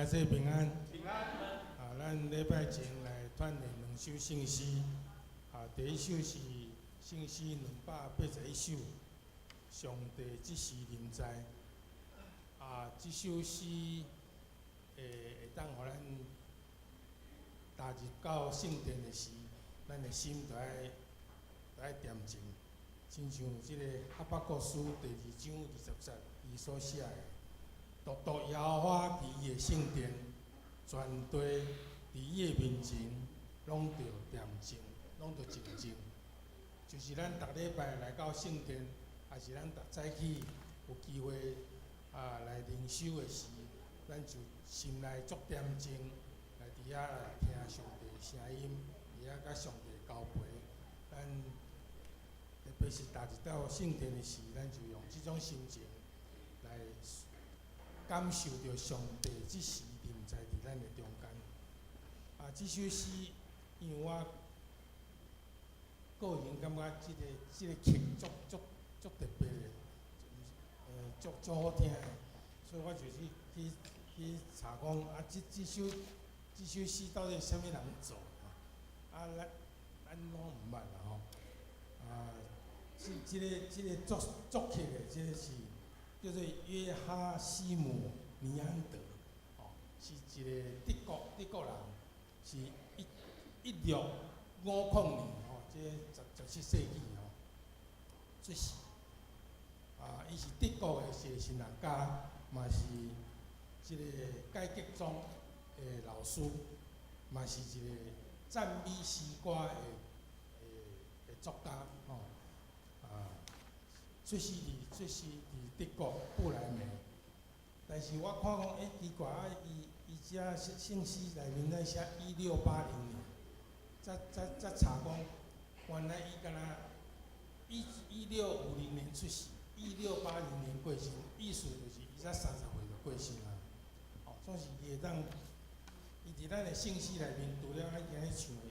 家说平安。平安。咱礼拜前来锻炼两首圣诗，第一首是圣诗281首，上帝即时临在。即首诗会当互咱踏入到圣殿的时，咱的心就爱恬静，亲像即个哈巴谷书第2章20节伊所写的。独独耶和华伫伊的圣殿，全地伫伊的面前，拢着恬静，拢着静静。就是咱逐礼拜来到圣殿，也是咱逐早起有机会来灵修的时，咱就心内足恬静，来伫遐来听上帝的声音，伫遐甲上帝交陪。咱特别是踏入到圣殿的时，咱就用即种心情来感受到上帝即时临在伫咱的中间。即首诗，因为我个人感觉即个曲足特别的，足好听的，所以我就去查讲即首诗到底啥物人做？咱拢毋捌啦吼。即个作曲的，即个是叫做约哈西姆尼安德，是一个德国人，是1650年即17世纪出世。伊是德国的写信人家，嘛是即个改革宗的老师，嘛是一个赞美诗歌的作家出世伫德国布莱梅。但是我看讲，奇怪伊遮圣诗内面咧写1680年，才查讲，原来伊敢若1650年出世，1680年过身，意思就是伊才30岁就过身啊。总是伊会当，伊伫咱的圣诗内面，除了今日唱的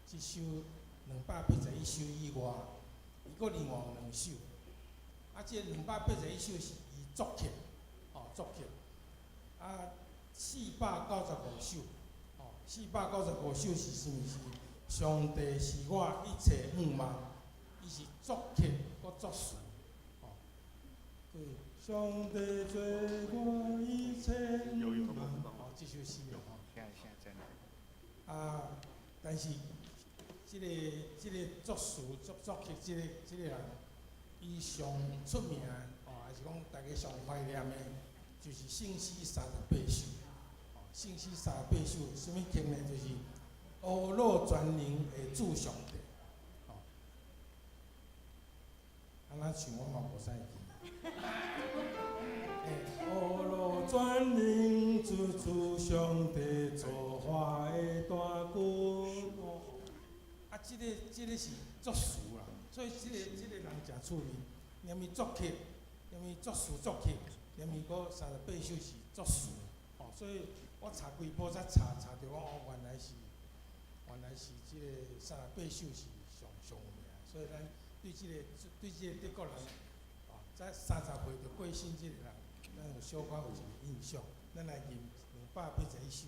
即首281首以外，伊阁另外有2首。即个281首是伊作曲，作曲。495首，495首是啥物？是上帝是我一切仰望，伊是作曲阁作词。上帝做我一切仰望，即首诗但是即个作词作曲即个人，伊上出名还是讲大家上怀念的，就是圣诗38首。圣诗38首，什物经呢？就是乌罗全能的主上帝。安那唱我嘛无使记。乌罗全能主上帝造化的大君。即个是作词啦，所以即个人诚趣味。连伊作曲，连伊作词作曲，连伊阁38首是作词。所以我查几部才查到讲，原来是即个38首是上有名，所以咱对即个德国人，才30岁就过身即个人，咱有小可有一个印象。咱来念281首。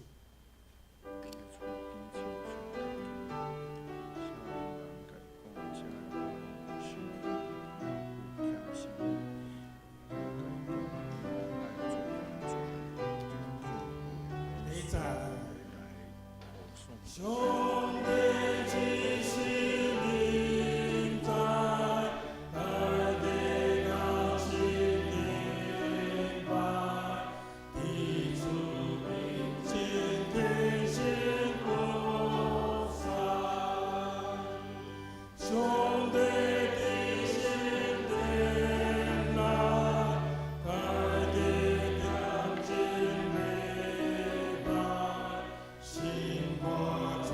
上帝即时临在，大地高兴敬拜，地主民间天心扩散。上帝的心殿内，大地恬静礼拜，心花传。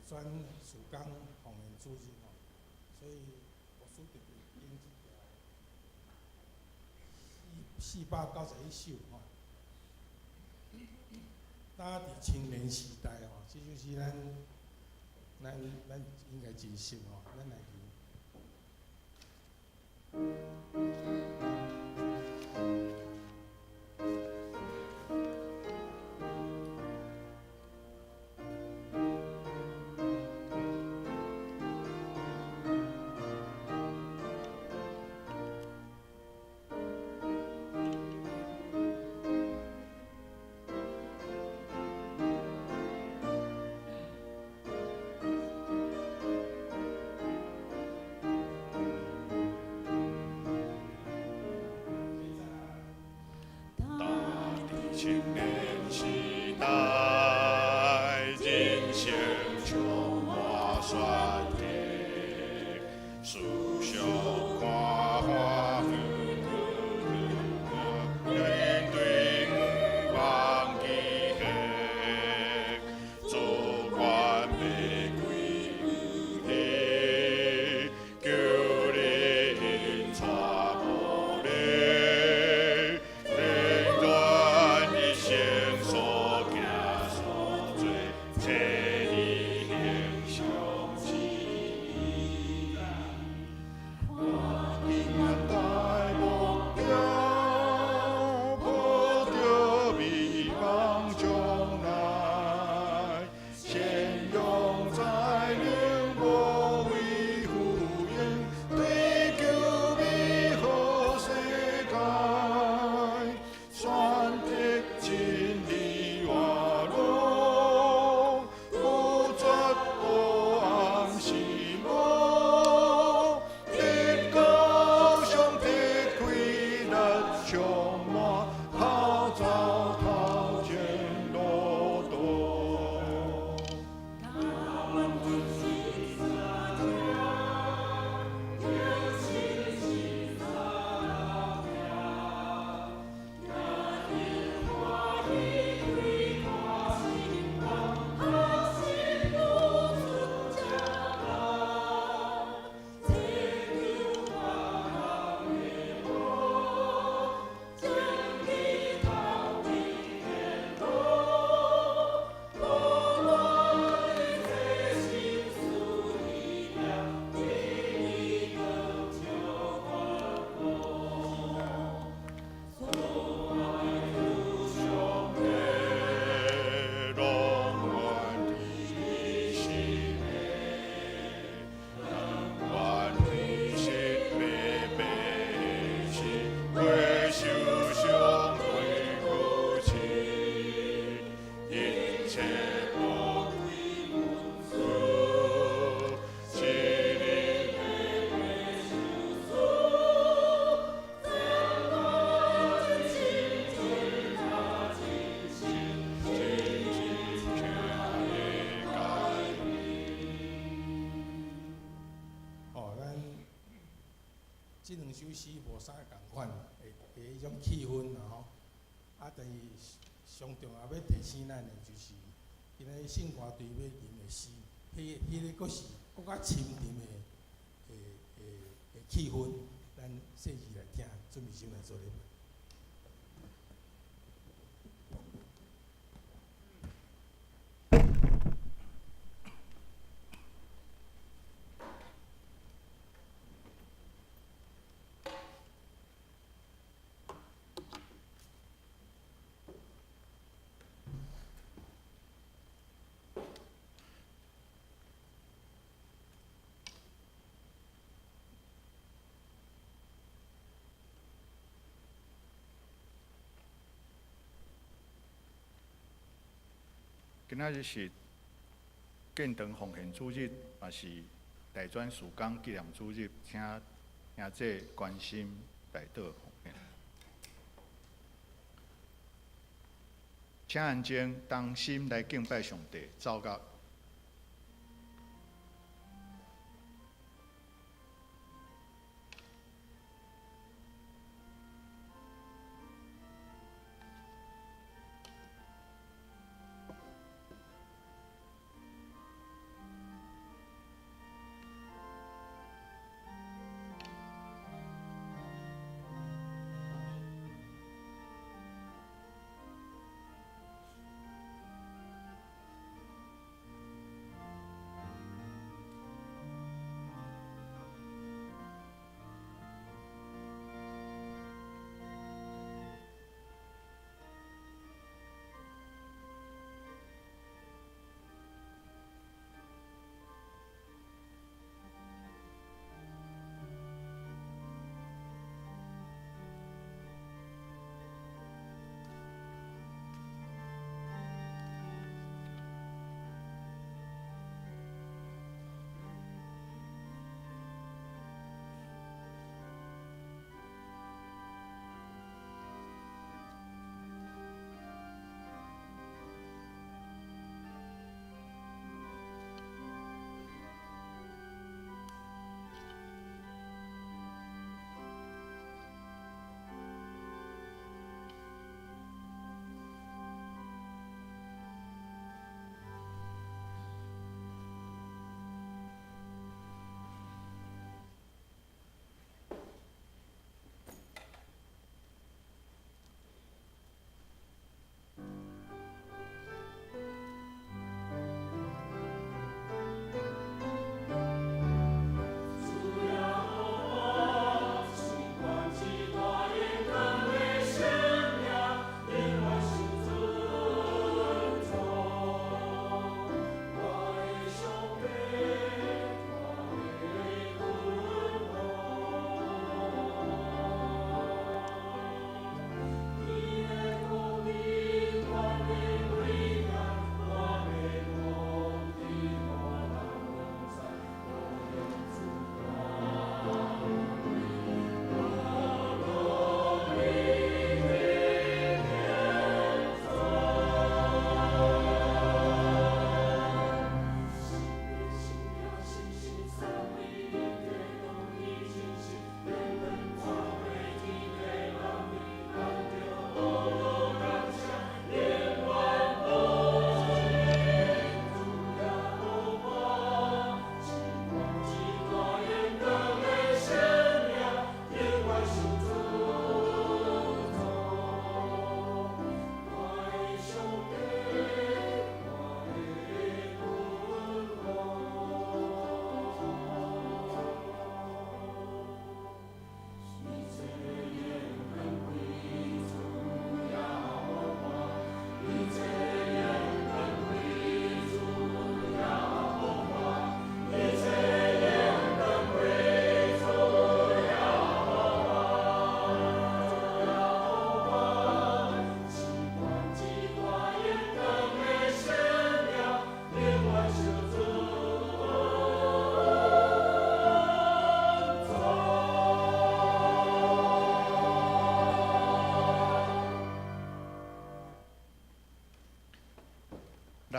专属刚红人主日吼，所以我书特别编一条491首吼。打伫青年时代吼，这就是咱应该真熟吼，咱来听。青年时代，人生充满选择，思想看花面对远望记忆，做愿玫瑰雨叫你带无你。生所行所做，找你形象之意。看见大目标，抱着美梦将来，先用才能无畏负担，追求美好世界。选择真理活路，不绝无暗是无，直到上帝开力充满，好走头前路途。这两首诗无啥共款，会迄种气氛啦吼。啊，但是上重要要提醒咱的就是，今仔圣歌队要吟的诗，迄个佫是佫较深沉的气氛，咱细细来听，准备先来做礼拜。今仔日是建堂奉献主日，也是大专曙光纪念主日，请兄姐关心大道奉献。请安静，当心来敬拜上帝，走到。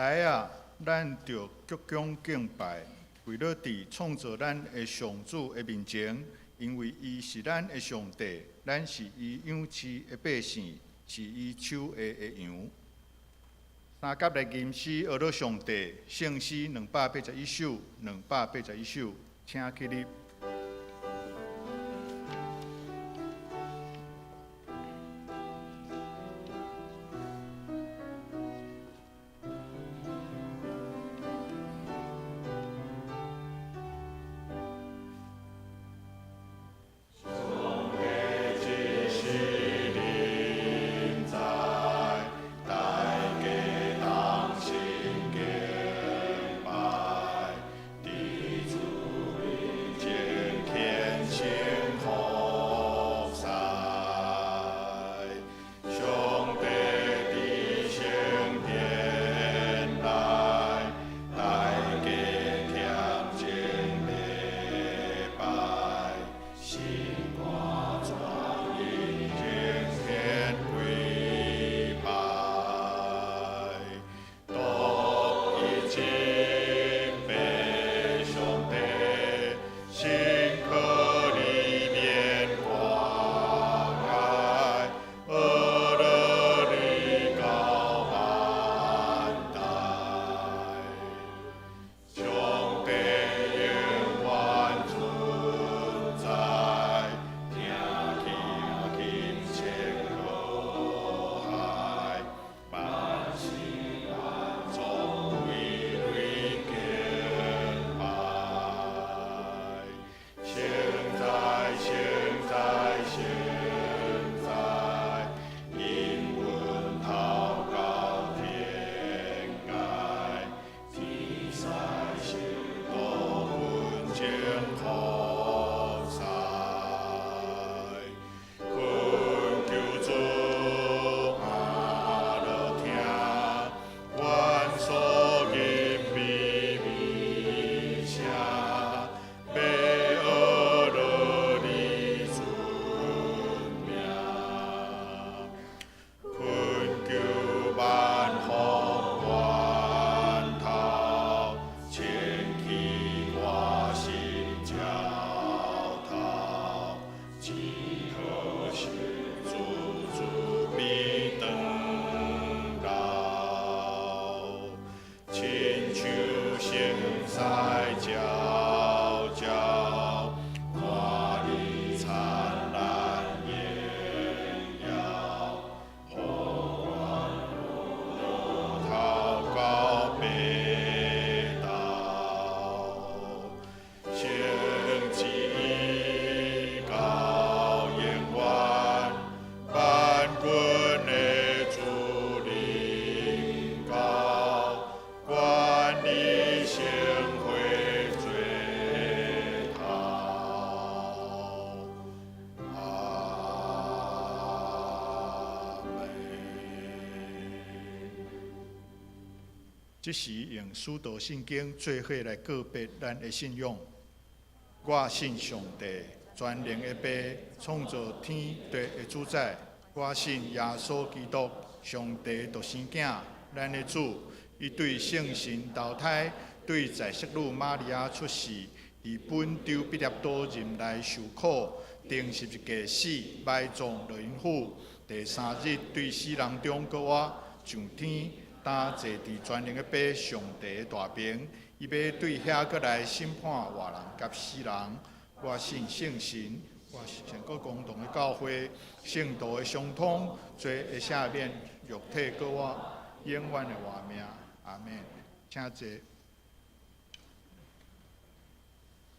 来啊，咱着鞠躬敬拜，为了伫创造咱的上主的面前，因为伊是咱的上帝，咱是伊养饲的百姓，是伊手的羊。三甲来吟诗学到上帝，圣诗281首，281首，请起立。即时用使徒圣经做伙来告别咱的信仰。我信上帝，全能的爸，创造天地的主宰。我信耶稣基督，上帝独生囝，咱的主。伊对圣神投胎，对在色女玛利亚出世，伫本丢毕业多任内受苦，钉十字架死，埋葬落阴府。第三日对死人中搁活上天。担坐伫全能的爸上帝的大名，伊要对遐过来审判活人甲死人。我信圣神，我信全国共同的教会，圣道的相通，罪会赦免，肉体搁活，永远的活命。阿门。请坐。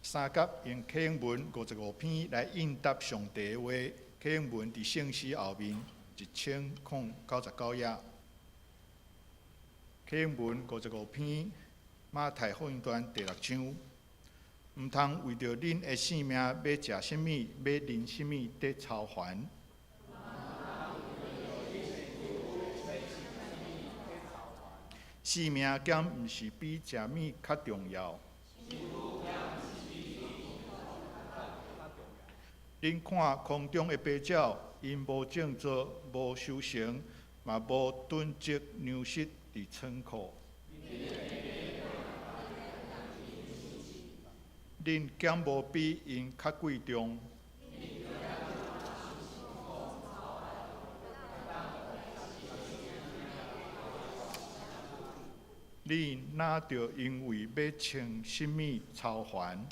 三甲用启应文55篇来应答上帝的话。启应文伫圣诗后面1099页。启应文55篇，马太福音段第6章。毋通为着恁的性命要食什么，要啉什么得操烦。性命敢毋是比食物较重要？恁看空中的飞鸟，因无种作，无收成，嘛无囤积粮食伫仓库。恁减无比因较贵重。你哪着因为要穿什么操烦？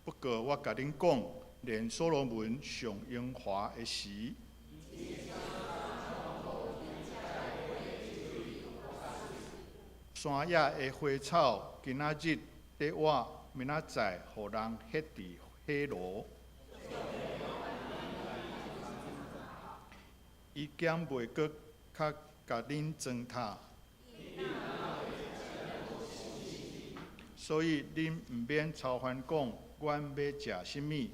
不过我甲恁讲，连所罗门上荣华的时，山野的花草，今仔日伫我，明仔载互人ฮ็伫火炉。伊减袂阁较甲恁糟蹋，所以恁毋免操烦讲，阮要食什么。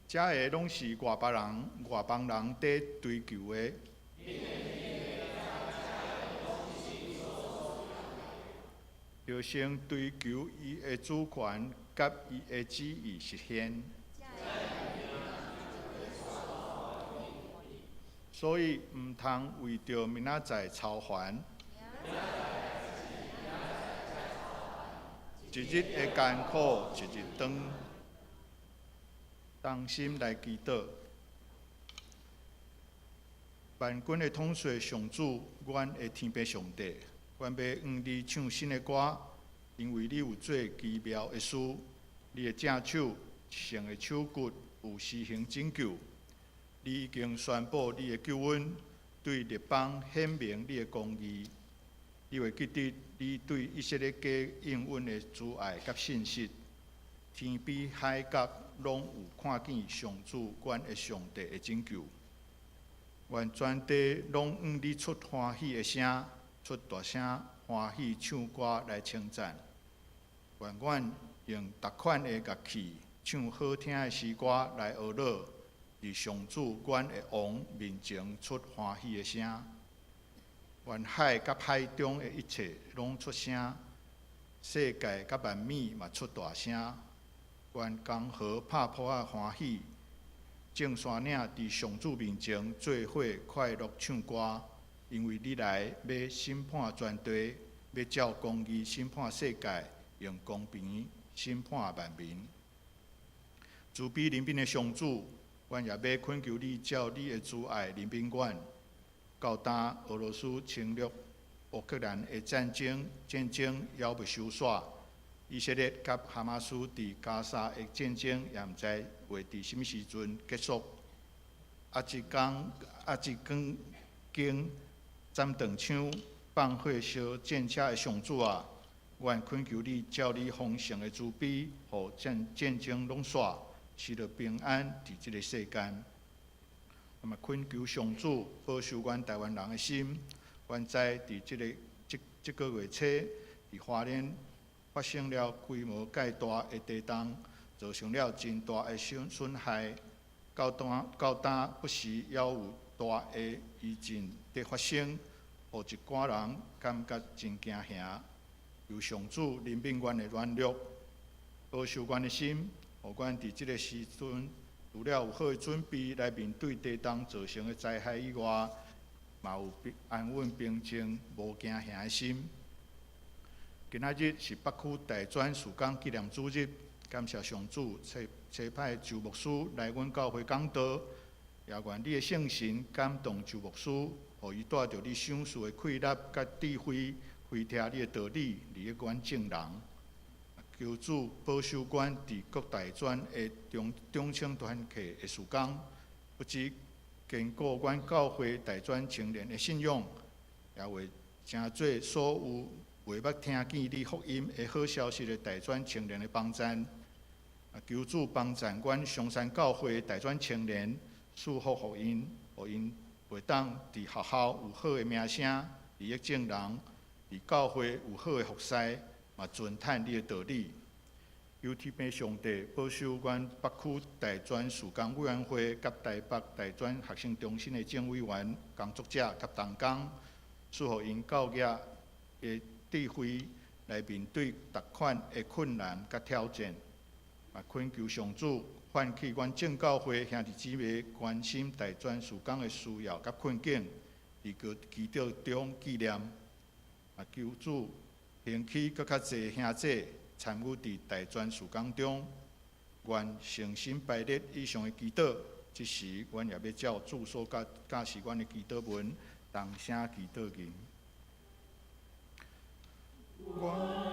遮个拢是外邦人在追求的。就先追求伊的主权，甲伊的旨意实现。所以毋通为着明仔载操烦，一日的艰苦一日长。同心来祈祷，万军的统帅上主，阮的天父上帝，阮要向你唱新的歌，因为你有做奇妙的事，你的正手、圣的手骨有施行拯救。你已经宣布你的救恩，对列邦显明你的公义。你会记得你对以色列家应允的慈爱甲信实，天比海角拢有看见上主阮的上帝的拯救。愿全地拢向你出欢喜的声，出大声欢喜唱歌来称赞。愿阮用逐款的乐器唱好听的诗歌来娱乐。伫上主阮的王面前出欢喜的声，愿海甲海中的一切拢出声，世界甲万米嘛出大声。愿江河拍破啊欢喜，众山岭伫上主面前做伙快乐唱歌，因为你来要审判全地，要照公义审判世界，用公平审判万民。慈悲怜悯的上主。阮也要恳求你，照你的慈爱怜悯阮，到当俄罗斯侵略乌克兰的战争还未收煞，以色列甲哈马斯伫加沙的战争也毋知会伫什么时阵结束。一更经斩断枪、放火烧战车的上主啊，阮恳求你，照你丰盛的慈悲，互战争拢煞。使得平安伫即个世间，那么恳求上主保守阮台湾人的心。阮知伫即个月初，伫花莲发生了规模介大的地动，造成了真大的损害。到当不时也有大的余震在发生，互一寡人感觉真惊吓。由上主怜悯阮的软弱，保守阮的心。互阮伫即个时阵，除了有好的准备来面对地动造成的灾害以外，嘛有安稳平静、无惊吓的心。今仔日是北区大专事工纪念主日，感谢上主差派周牧师来阮教会讲道，也愿你的圣神感动周牧师，互伊带着你赏赐的气力甲智慧，回听你的道理，利益阮众人。求主保守阮伫各大专的中青团契的事工，不止坚固阮教会大专青年的信仰，也为成做所有未捌听见你福音的好消息的大专青年的帮赞。求主帮赞阮上山教会大专青年，祝福互因袂当伫学校有好的名声，利益众人，伫教会有好的服侍。嘛，尊叹你的道理。求天父上帝保守阮北区大专事工委员会甲台北大专学生中心的政委员、工作者甲同工，赐予因教育的智慧来面对逐款的困难甲挑战。恳求上主唤起阮正教会兄弟姊妹关心大专事工的需要甲困境，伫个祈祷中纪念。求主兴起更较侪兄弟参与伫大专事工中，愿诚心拜列以上的祈祷。即时，阮也要照主所教示阮的祈祷文，同声祈祷言。我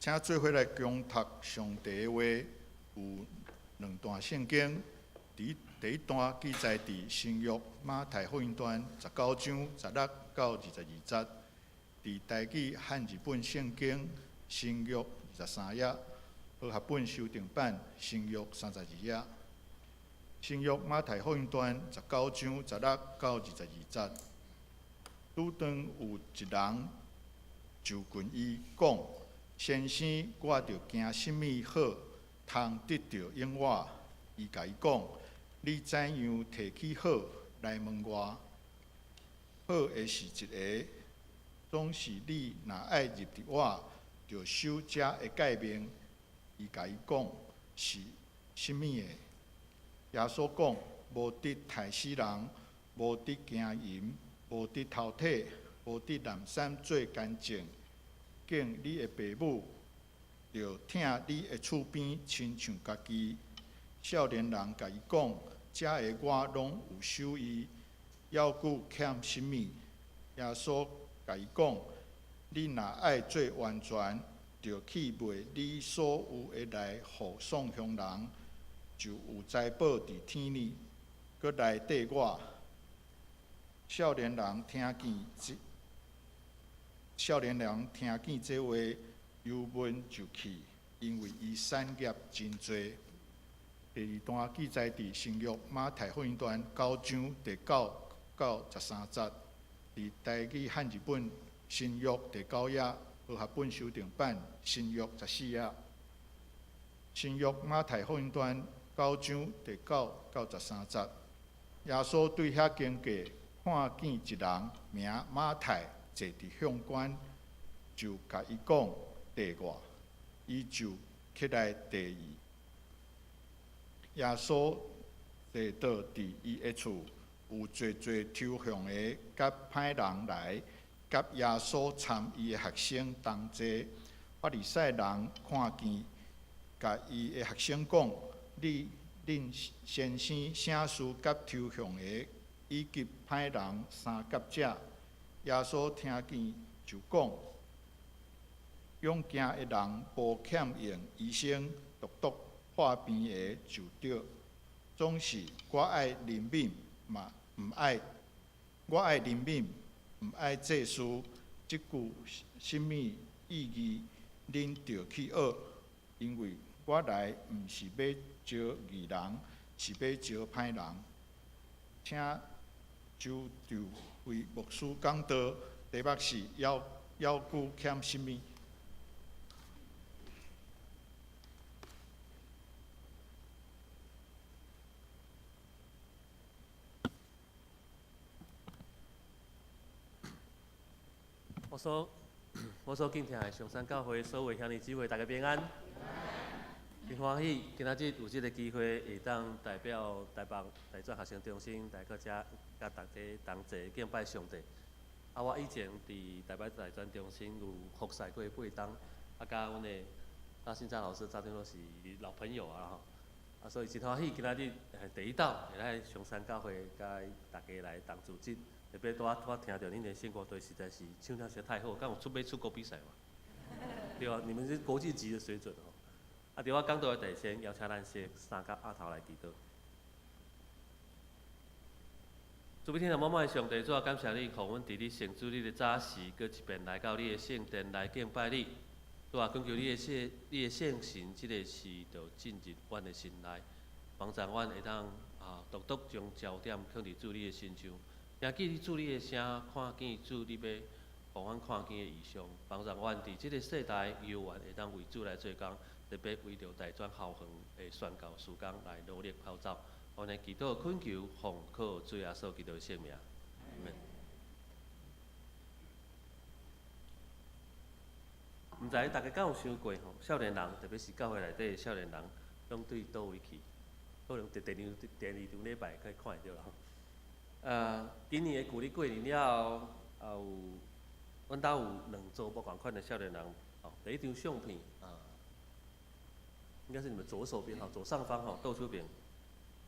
请做伙来共读上帝的话，有两段圣经。第一段记载伫新约马太福音段19章16到22节，伫台语汉字本圣经新约23页，和合本修订版新约32页。新约马太福音段19章16到22节，拄当有一人就近伊讲：“先生，我着惊甚物好，通得到永活？”伊甲伊讲：“你怎样提起好来问我？好的是一个，总是你若爱入伫我，着守遮的诫命。”伊甲伊讲是甚物的？耶稣讲：“无得杀死人，无得奸淫，无得偷体，无得男三做奸情，敬你的父母，着疼你的厝边，亲像家己。”少年人甲伊讲：“遮个我拢有守伊，要顾欠甚物？”耶稣甲伊讲：“你若爱做完全，着去卖你所有的来，互送乡人，就有财宝伫天里。搁来缀我。”少年人听见这话，忧闷就去，因为伊产业真多。第二段记载伫新约马太福音段9章第9到13节，伫台语汉字本新约第9页，和合本修订版新约14页。新约马太福音段9章第9到13节，耶稣对遐经过看见一人名马太坐伫向关，就甲伊讲：“缀我。”伊就起来缀伊。耶稣坐倒伫伊的厝，有侪抽象的甲歹人来，甲耶稣参伊的学生同坐。法利赛人看见，甲伊的学生讲：“恁先生啥事甲抽象的以及歹人相夹者？”耶稣听见就讲：“勇惊的人无欠用医生，独独破病的就对。总是我爱怜悯，嘛毋爱；我爱怜悯，毋爱祭司。即句甚物意义？恁着去学，因为我来毋是要招义人，是要招歹人。”请就为牧师讲道，题目是要顾欠甚物？我所敬听的上山教会所有兄弟姊妹，大家平安，真欢喜！今仔日有这个机会，会当代表台北大专学生中心来到遮，甲大家同齐敬拜上帝。我以前伫台北大专中心有服侍过8冬，甲阮的大新章老师、赵天老师老朋友所以真欢喜！今仔日第一道会来上山教会，甲大家来同组织。特别拄我听到恁的献歌队实在是唱得实在太好，敢有出国比赛嘛？对啊，你们是国际级的水准哦。对我讲道的第先邀请咱先三甲阿头来祈祷。主要天下妈妈的上帝，主要感谢你，互阮伫你成主你的早时，搁一遍来到你的圣殿来敬拜你。主啊，恳求你的圣神，即个时就进入阮的心内，帮助阮会当独独将焦点放伫主你的身上。听见主你的声，看见主你要互阮看见的异象，帮助阮伫即个世代游玩会当为主来做工，特别为着大专校园的宣教事工来努力跑走。阮的祈祷恳求，奉靠主耶稣基督的圣名。毋知大家敢有想过少年人，特别是教会内底的少年人，拢对倒位去？可能第二场礼拜可以看会到啦。今年的旧历过年了后，阮兜有2组不同款的少年人。第一张相片应该是你们左手边左上方倒手边，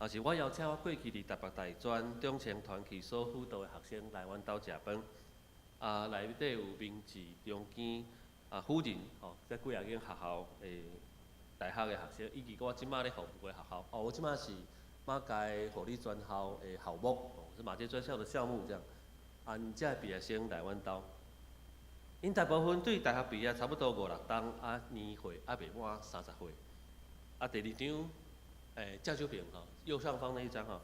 是我邀请我过去伫台北大专中青团契所辅导的学生来阮兜食饭。内底有名字、中间、辅仁吼，这几啊间学校诶，大学的学生，以及我即马咧服务的学校，我即马是马街护理专校的校牧，是马街专校的校牧这样。因遮毕业生来阮兜，因大部分对大学毕业差不多5、6档，年岁还未满30岁。第二张照片吼，右上方那一张吼，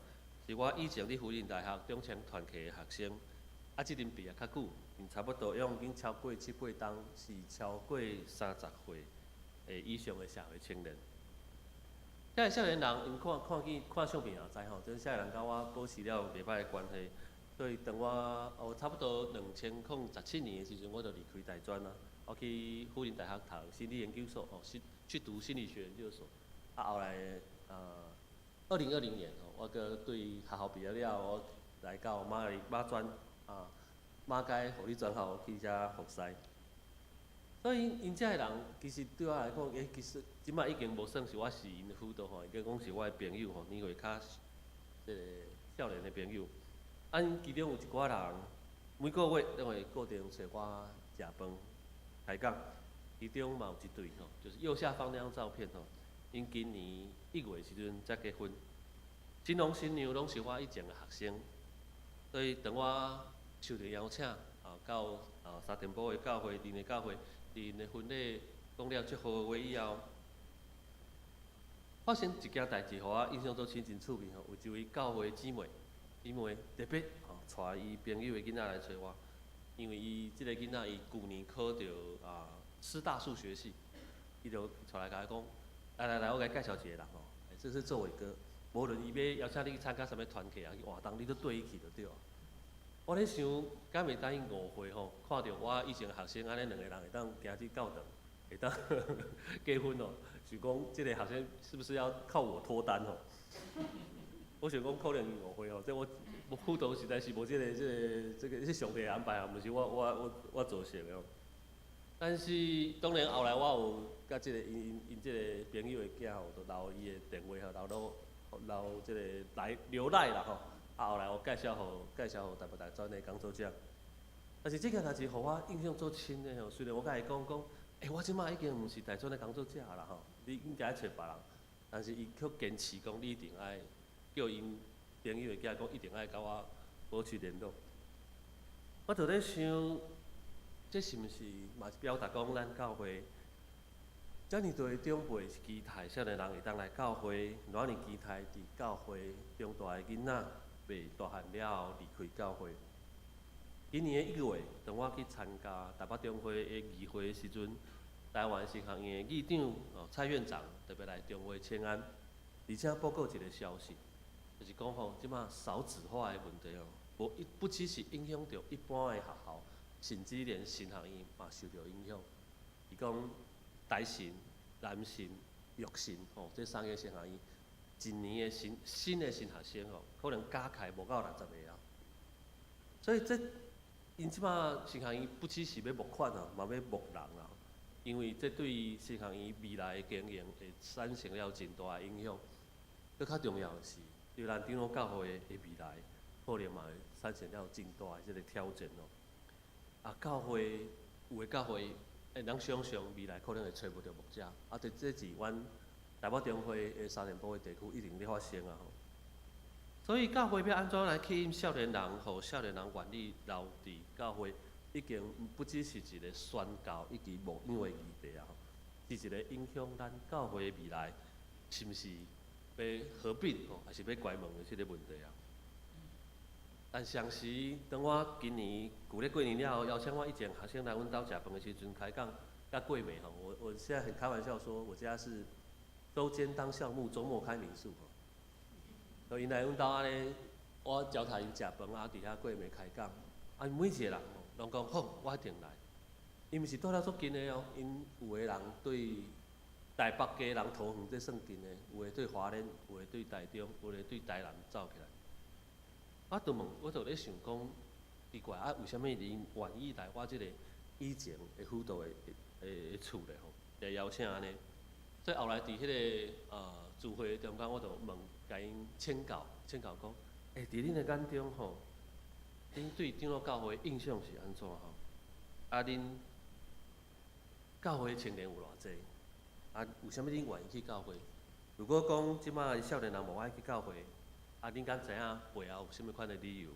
是我以前伫辅仁大学中青团契的学生，即阵毕业较久，因差不多已经超过7、8档，是超过30岁以上的社会青年。遮个少年人，因看相片也知吼，这少年人甲我保持了袂歹的关系。所以当我差不多2017年的时阵，我就离开大专啦，我去辅仁大学读心理研究所，去读心理学研究所。后来2020年我个对学校毕业了，我来到马街护理专校去遮服侍。所以因遮个人其实对我来讲，其实即摆已经无算是我是因的辅导吼，应该讲是我的朋友吼，年岁较少年的朋友。因其中有一寡人，每个月都会固定找我食饭、开讲。其中嘛有一对吼，就是右下方那张照片吼，因今年1月时阵才结婚，新郎新娘拢是我以前的学生，所以当我受到邀请到沙田堡的教会、恁的教会、恁的婚礼讲了祝福的话以后，发生一件代志，互我印象都真趣味吼，有一位教会的姊妹特别带伊朋友的囡仔来找我，因为伊即个囡仔伊旧年考到师大数学系，伊就带来甲我讲，来，我甲你介绍一个人吼，这是作伟哥，无论伊要邀请你去参加什么团契去活动，你都对伊去就对了。我咧想，敢袂答应误会吼，看到我以前的学生安尼2个人会当行去教堂，会当结婚哦，是讲即个学生是不是要靠我脱单吼？我想讲可能伊误会吼，这我辅导实在是无这个是上帝的安排啊，毋是我造成的哦。但是当然后来我有甲即个因即个朋友的囝吼，就留伊的电话吼，留即个留赖啦吼。后来我介绍互台北大专的工作者。但是这件代志互我印象足深的吼，虽然我甲伊讲，我即摆已经毋是大专的工作者啦吼，你应该找别人，但是伊却坚持讲你一定爱。叫因朋友的囝讲一定爱甲我保持联络。我就咧想，这是毋是嘛是表达讲咱教会，遮尔多长辈是期待少年人会当来教会，偌尔期待伫教会长大的囡仔，袂大汉了离开教会。今年的1月，当我去参加台北中会的议会的时阵，台湾神学院的议长蔡院长特别来中会请安，而且报告一个消息。就是讲吼，即马少子化的问题哦，不只是影响到一般的学校，甚至连神学院嘛受到影响。伊讲台神、南神、玉神吼，这3个神学院，一年的新的神学生吼，可能加起来无到60个啊。所以因即马神学院不只是要募款嘛要募人啊，因为这对神学院未来的经营会产生了真大的影响。更较重要的是。对咱长老教会的未来，可能嘛会产生了真大的这个挑战哦。教会有的教会，咱想象未来可能会找不到牧者，这是阮台北中会的沙田堡的地区一定咧发生啊吼。所以教会要安怎来吸引少年人，互少年人愿意留伫教会，已经不只是一个宣教以及牧养的议题啊，是一个影响咱教会的未来，是毋是？要合并吼，还是要关门的这个问题啊？但相时，当我今年旧咧过年了后，邀请我以前学生来阮兜食饭的时阵开讲，甲桂美吼，我现在很开玩笑说，我家是周间当校牧，周末开民宿吼。所以因来阮兜安尼，我招待因食饭伫遐桂美开讲，每一个人拢讲好，我一定来。因毋是住了足近的哦，因有的人对。台北家人桃园这算近的，有的对花莲，有的对台中，有的对台南走起来。我就咧想讲，奇怪为什么恁愿意来我这个以前的辅导的厝咧吼，来邀请安尼？所以后来伫迄个聚会中间，我就问，甲因请教讲，伫恁的眼中吼，恁对长老教会印象是安怎吼？恁教会青年有偌济，啊，有啥物恁愿意去教会？如果讲即摆的少年人无爱去教会，啊，恁敢知影背后有啥物款的理由？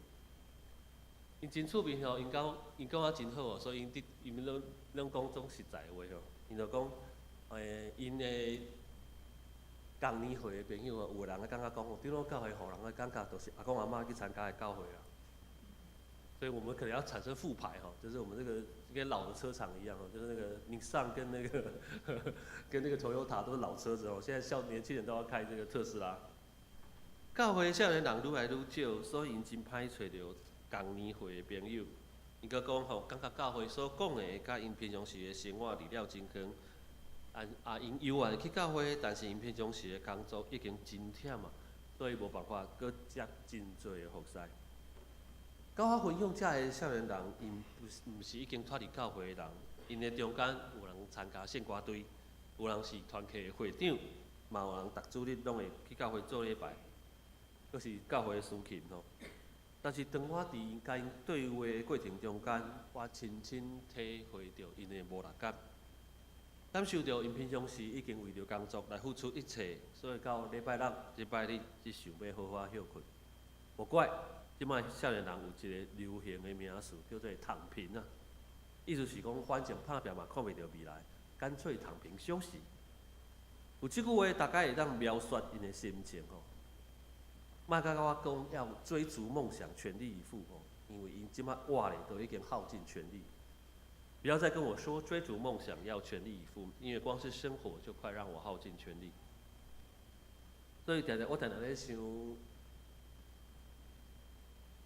因真趣味吼，因讲啊真好哦，所以因拢讲种实在的话吼。因就讲，因的共年岁的朋友哦，有的人会感觉讲，对咱教会互人的感觉，就是阿公阿嬷去参加的教会啦。所以我们可能要产生副牌哈，就是我们这个跟老的车厂一样哦，就是那个尼桑跟那个跟那个Toyota都是老车子哦，现在年轻人都要开这个特斯拉。教会少年人愈来愈少，所以因真歹找到同年岁的朋友。因阁讲吼，感觉教会所讲的，甲因平常时的生活离了真远。因犹原去教会，但是因平常时的工作已经真忝啊，所以无办法搁接真侪的服侍。甲我分享遮个少年人，因毋是已经脱离教会的人，因的中间有人参加献歌队，有人是团契的会长，嘛有人逐主日拢会去教会做礼拜，佫是教会的司琴吼。但是当我伫因甲因对话的过程中间，我亲身体会到因的无力感，感受到因平常时已经为着工作来付出一切，所以到礼拜六、礼拜日只想要好好休困。无怪。即摆少年人有一个流行的名词，叫做“躺平”啊，意思是讲反正拍拼嘛看袂到未来，干脆躺平休息。有即句话，大概会当描述因的心情吼。莫甲我讲要追逐梦想，全力以赴吼，因为因即摆活咧都已经耗尽全力。不要再跟我说追逐梦想要全力以赴，因为光是生活就快让我耗尽全力。所以我常常咧想。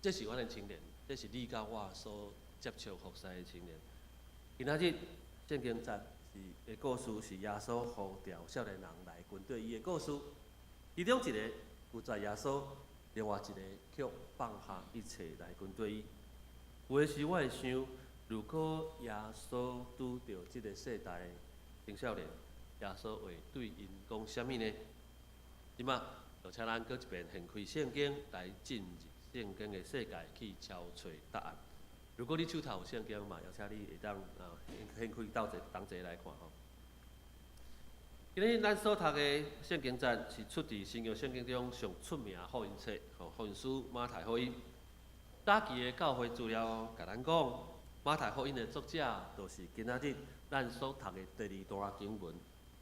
这是阮的青年，这是你甲我所接触服侍的青年。今仔日圣经节是的故事是耶稣呼召少年人来军队伊的故事。其中一个有在耶稣，另外一个却放下一切来军队伊。有的时我会想，如果耶稣拄到这个世代的青少年，耶稣会对因讲啥物呢？即马就请咱搁一遍掀开圣经来进入圣经的世界去敲找答案。如果你手头有圣经嘛，邀请你会当掀开同齐来看吼。今日咱所读的圣经节是出自新约圣经中上出名的福音册，福音书马太福音。早期的教会资料甲咱讲，马太福音的作者就是今仔日咱所读的第二段经文，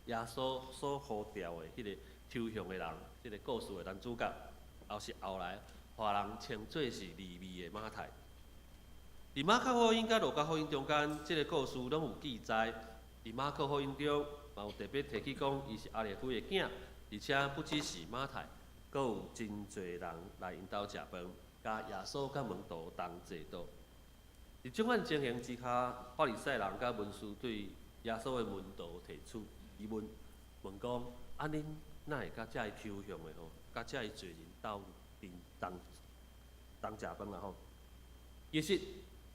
耶稣所呼召的迄个抽象的人，即个故事的男主角，后来。华人称作是利未的马太。伫马可福音甲路加福音中间，即个故事拢有记载。伫马可福音中，嘛有特别提起讲，伊是阿列夫的囝，而且不只是马太，阁有真侪人来因兜食饭，甲耶稣甲门徒同坐倒。伫这款情形之下，法利赛人甲文士对耶稣的门徒提出疑问，问讲：啊，恁哪会甲遮个抽象的吼，甲遮个罪人斗？当食饭啦吼，其实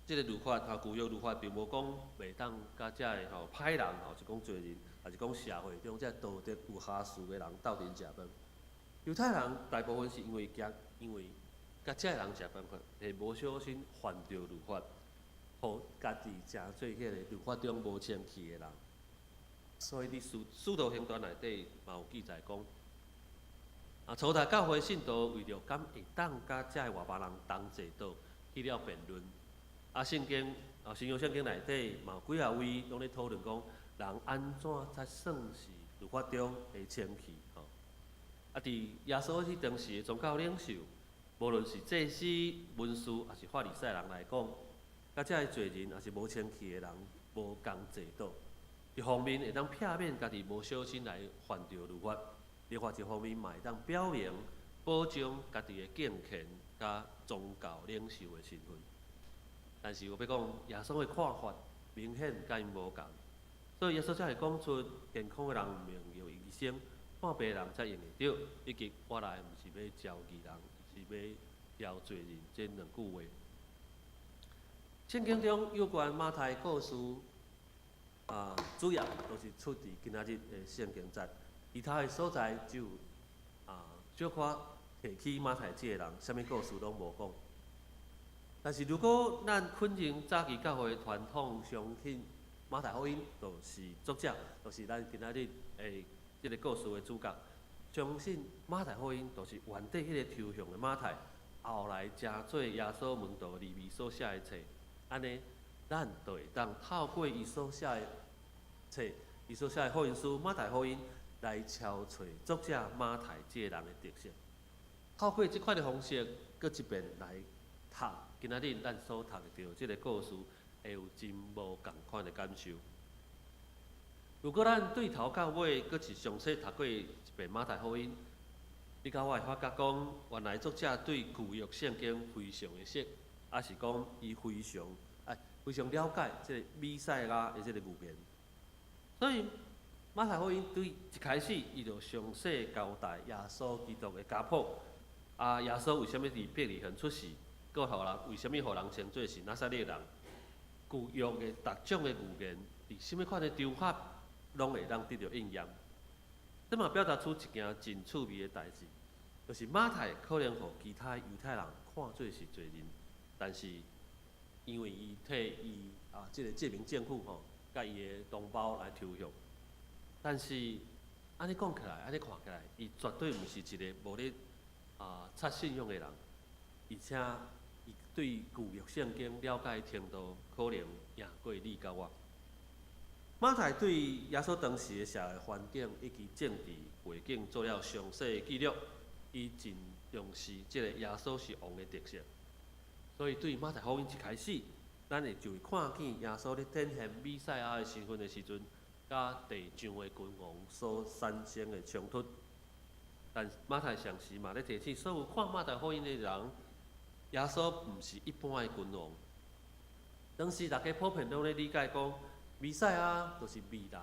即个律法旧约律法并无讲袂当甲遮个歹人是讲罪人，还是讲社会中遮道德有瑕疵的人斗阵食饭。犹太人大部分是因为甲遮个人食饭，会无小心犯着律法，互家己成做迄个律法中无清气的人。所以伫使徒行传内底嘛有记载讲。初代教会信徒为着敢会当甲遮个外邦人同坐倒，去了辩论。圣经新约圣经内底嘛有几啊位拢咧讨论讲，人安怎才算是律法中的清气吼？伫耶稣迄当时的宗教领袖，无论是祭司、文士，还是法利赛人来讲，甲遮个罪人也是无清气的人，无共坐倒。一方面会当避免家己无小心来犯着律法。另外一方面，嘛会当表明保障家己的敬虔甲宗教领袖的身份。但是有要讲，耶稣的看法明显甲因无共，所以耶稣才会讲出健康的人命由医生，看病人才用得着，以及我来毋是要招义人，是要招罪人，这两句话。圣经中有关马太故事，主要都是出自今仔日的圣经节。其他的所在只有小可提起马太这个人，啥物故事拢无讲。但是如果咱肯认早期教会传统相信马太福音就是作者，就是咱今仔日诶即个故事的主角。相信马太福音就是原底迄个抽象的马太，后来成做耶稣门徒利未所写的册。安尼，咱就会当透过伊所写的册，伊所写的福音书马太福音来敲找作者马太即个人的特色。透过即款的方式，搁一遍来读今仔日咱所读到即个故事，会有真无共款的感受。如果咱对头到尾，搁是详细读过一遍马太福音，你甲我会发觉讲，原来作者对旧约圣经非常的熟，也是讲伊非常了解即个弥赛亚的即个语言。所以马太福音对一开始伊就详细交代耶稣基督的家谱，耶稣为虾米伫伯利恒出世，搁互人为虾米互人称作是拿撒勒人，旧约的逐种的语言，伫虾米款的场合，拢会当得到应验。这嘛表达出一件真趣味的代志，就是马太可能互其他犹太人看做是罪人，但是因为伊替伊即个借名政府甲伊的同胞来抽象，但是安尼讲起来，安尼看起来，伊绝对毋是一个无咧插信用的人，而且伊对旧约圣经了解程度可能赢过你甲我。马太对耶稣当时的社会环境以及政治背景做了详细的记录，伊真重视即个耶稣是王的特色，所以对马太福音一开始，咱就会看见耶稣咧展现弥赛亚的身份的时阵，甲地上的君王所产生的冲突。但马太上时嘛咧提醒所有看马太福音的人，耶稣毋是一般的君王。当时大家普遍拢咧理解讲，弥赛亚就是未来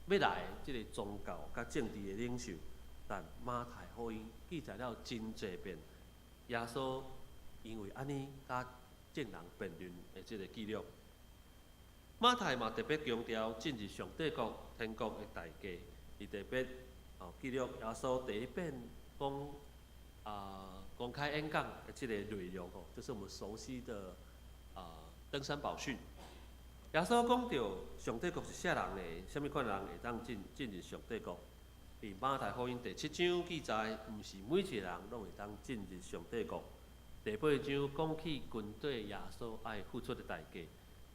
要来的即个宗教甲政治的领袖。但马太福音记载了真济遍，耶稣因为安尼甲众人辩论的即个记录。马太嘛特别强调进入上帝国天国的代价，伊特别记录耶稣第一遍讲公开演讲的即个内容就是我们熟悉的登山宝训。耶稣讲到上帝国是啥人呢？什么款人会当进入上帝国？伫马太福音第7章记载，毋是每一个人拢会当进入上帝国。第8章讲起军队耶稣爱付出的代价，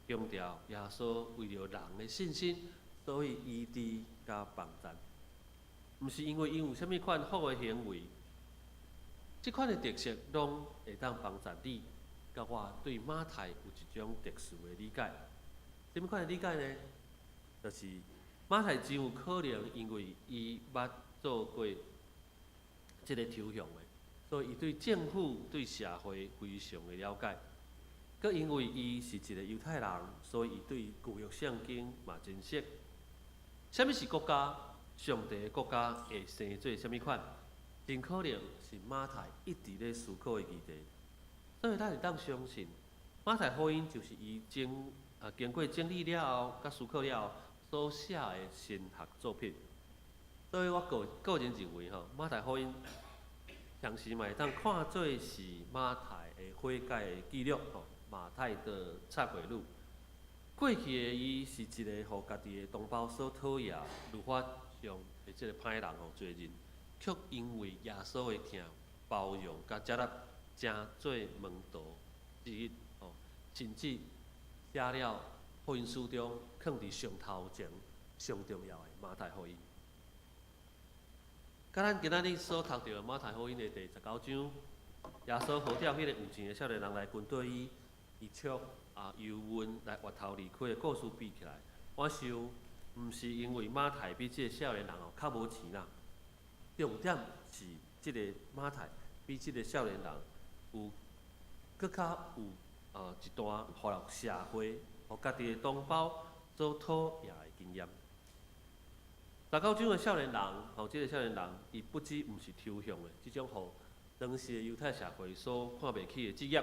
强调耶稣为了人的信心，所以医治甲帮赞，毋是因为因有啥物款好的行为。即款的特色拢会当帮助你，甲我对马太有一种特殊的理解。什么款的理解呢？就是马太真有可能因为伊捌做过即个抽象的，所以伊对政府、对社会非常的了解。佮因为伊是一个犹太人，所以伊对旧约圣经嘛真熟。什么是国家？上帝的国家会生做什么款？真可能是马太一直咧思考的议题。所以咱会当相信，马太福音就是伊经过整理了后，甲思考了后所写的神学作品。所以我个人认为马太福音同时嘛会当看做是马太的悔改的记录马太的忏悔录。过去的伊是一个互家己的同胞所讨厌、律法上的即个歹人罪人，却因为耶稣的疼、包容甲接纳，成做门徒之一甚至写了福音书中放伫上头前、上重要的马太福音。甲咱今仔日所读到的马太福音的第19章，耶稣呼召迄个有钱的少年人来跟对伊，伊却忧闷来越头离开的故事比起来，我想毋是因为马太比即个少年人较无钱啦，重点是即个马太比即个少年人有搁较有一段互社会、互家己的同胞所讨厌的经验。19章的少年人，即个少年人，伊不止毋是抽象的，即种互当时的犹太社会所看袂起的职业，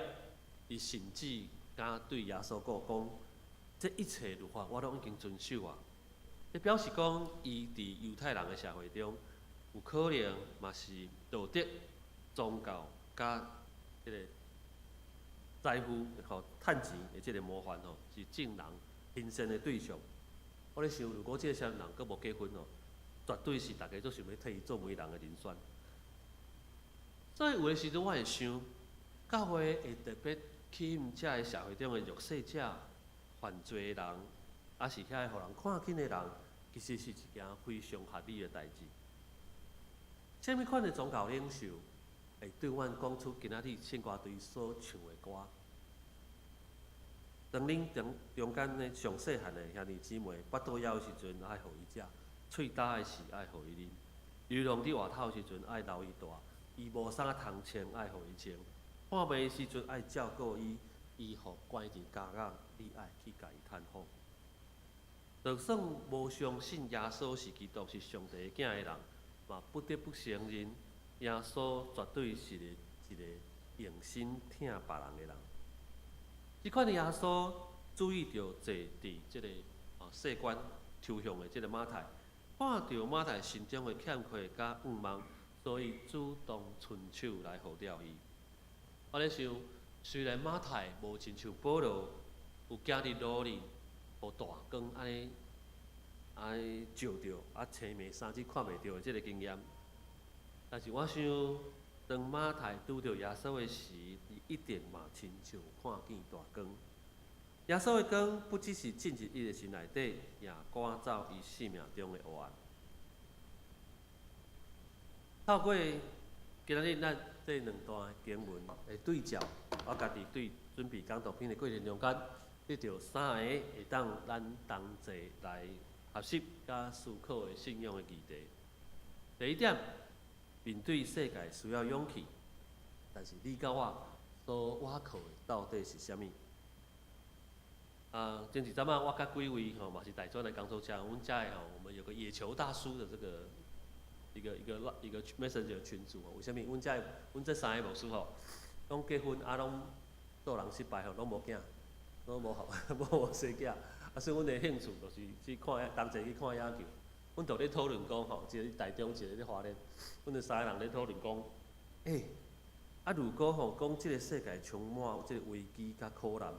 伊甚至敢对耶稣讲，这一切律法我拢已经遵守啊。这表示讲，伊伫犹太人的社会中，有可能嘛是道德、宗教甲即个财富、趁钱的即个模范是众人评选的对象。我咧想，如果这个少年人佫无结婚哦，绝对是大家都想要替伊做媒人的人选。所以有的时阵我会想，教会会特别起毋遮个社会中的弱势者、犯罪的人，还是遐个互人看紧的人，其实是一件非常合理的代志。什么款的宗教领袖会对阮讲出今仔日圣歌队所唱的歌？当恁中间的上细汉的兄弟姊妹，巴肚枵的时阵爱互伊食，喙焦的时爱互伊啉，流浪伫外头的时阵爱留伊住。伊无衫通穿，爱互伊穿；看病的时阵爱照顾伊，医好关伫家养，你爱去甲伊探访。就算无相信耶稣是基督是上帝的囝的人，嘛不得不承认，耶稣绝对是一个用心疼别人的人。即款的耶稣注意到坐伫即个世间抽象的即个马太，看到马太心中的欠缺甲愿望。所以主动伸手来互了伊。我咧想，虽然马太无亲像保罗有行伫路里，互大光安尼照着，青暝3日看袂到的即个经验，但是我想，当马太拄着耶稣的时，伊一定嘛亲像看见大光。耶稣的光不只是进入伊的心内底，也赶走伊生命中的黑暗。透过今仔日咱这两段经文的对照，我家己对准备讲道片的过程中间，得到3个会当咱同齐来学习甲思考的信仰的议题。第一点，面对世界需要勇气，但是你甲我所倚靠的到底是啥物？前一阵仔我甲几位嘛是大专的工作者，阮遮的我们有个野球大叔的这个。一个 messenger 群组为什么？阮这3个牧师拢结婚拢做人失败拢无囝，拢无生囝，所以阮的兴趣就是去看同齐去看野球。阮就咧讨论讲一个台中，一个咧花莲，阮就3个人咧讨论讲，如果讲即个世界充满即个危机甲苦难，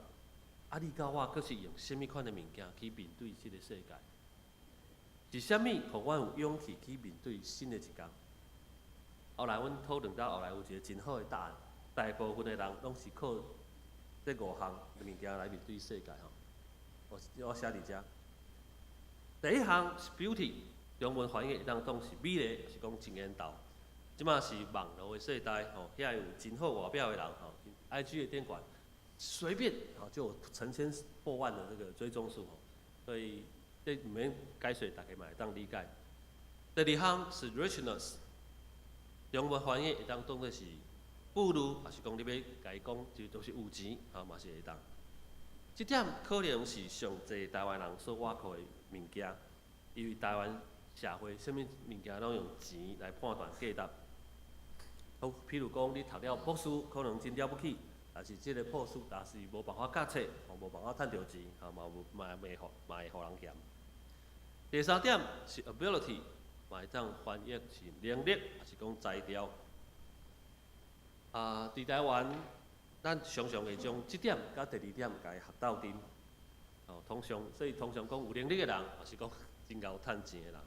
你甲我佫是用什么款的物件去面对即个世界？是啥物，互阮有勇气去面对新的一天？后来阮讨论到后来有一个真好的答案，大部分的人拢是靠这5项的物件来面对世界我写伫遮。第一项是 beauty， 中文翻译会当当是美丽，是讲真缘投。即马是网络的世代遐有真好外表的人IG 的店馆随便就有成千破万的这个追踪数所以。这唔免解说，大家嘛会当理解。第2项是 richness， 中文翻译会当当作是富裕，也是讲你要甲伊讲就都是有钱嘛是会当。这点可能是上济台湾人所倚靠的物件，因为台湾社会什么物件拢用钱来判断价值。好，譬如讲你读了博士，可能真了不起，但是这个博士但是无办法教册，无办法赚到钱，嘛会互人嫌。第3点是 ability， 嘛会当翻译是能力，还是讲才调。伫台湾，咱常常会将这点甲第2点甲伊合斗阵。所以通常讲有能力的人，也是讲真够趁钱的人。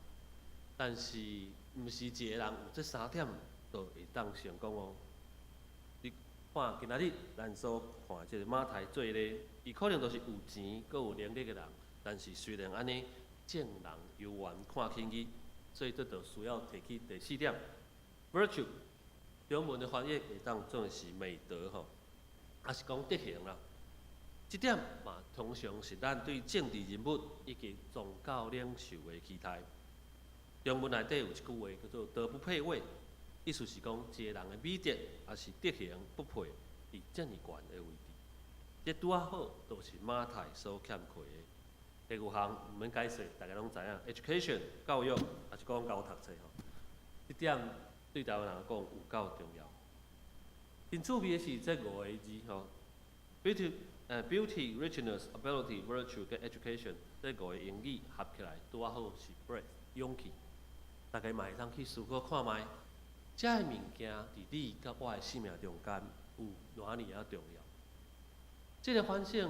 但是，毋是一个人有这3点，就会当成功你看今仔日咱所看即个马太做咧，伊可能都是有钱、阁有能力的人，但是虽然安尼。正人犹原看轻伊，所以这就需要提起第4点 ，virtue， 中文的翻译会当做是美德还是讲德行啦。这点嘛，通常是咱对政治人物以及宗教领袖的期待。中文内底有一句话叫做“德不配位”，意思是讲一个人的美德还是德行不配伫遮尔悬的位置。这拄啊好，就是马太所欠缺的。第5项毋免解释，大家拢知影 ，education 教育，也是讲教读册这点对台湾人讲有够重要。真趣味的是这5个字beauty、richness、ability、virtue 跟 education 这5个英语合起来，拄啊好是 breath 勇气。大家嘛会当去思考看卖，这个物件伫你甲我的生命中间有偌尔重要？这个反省。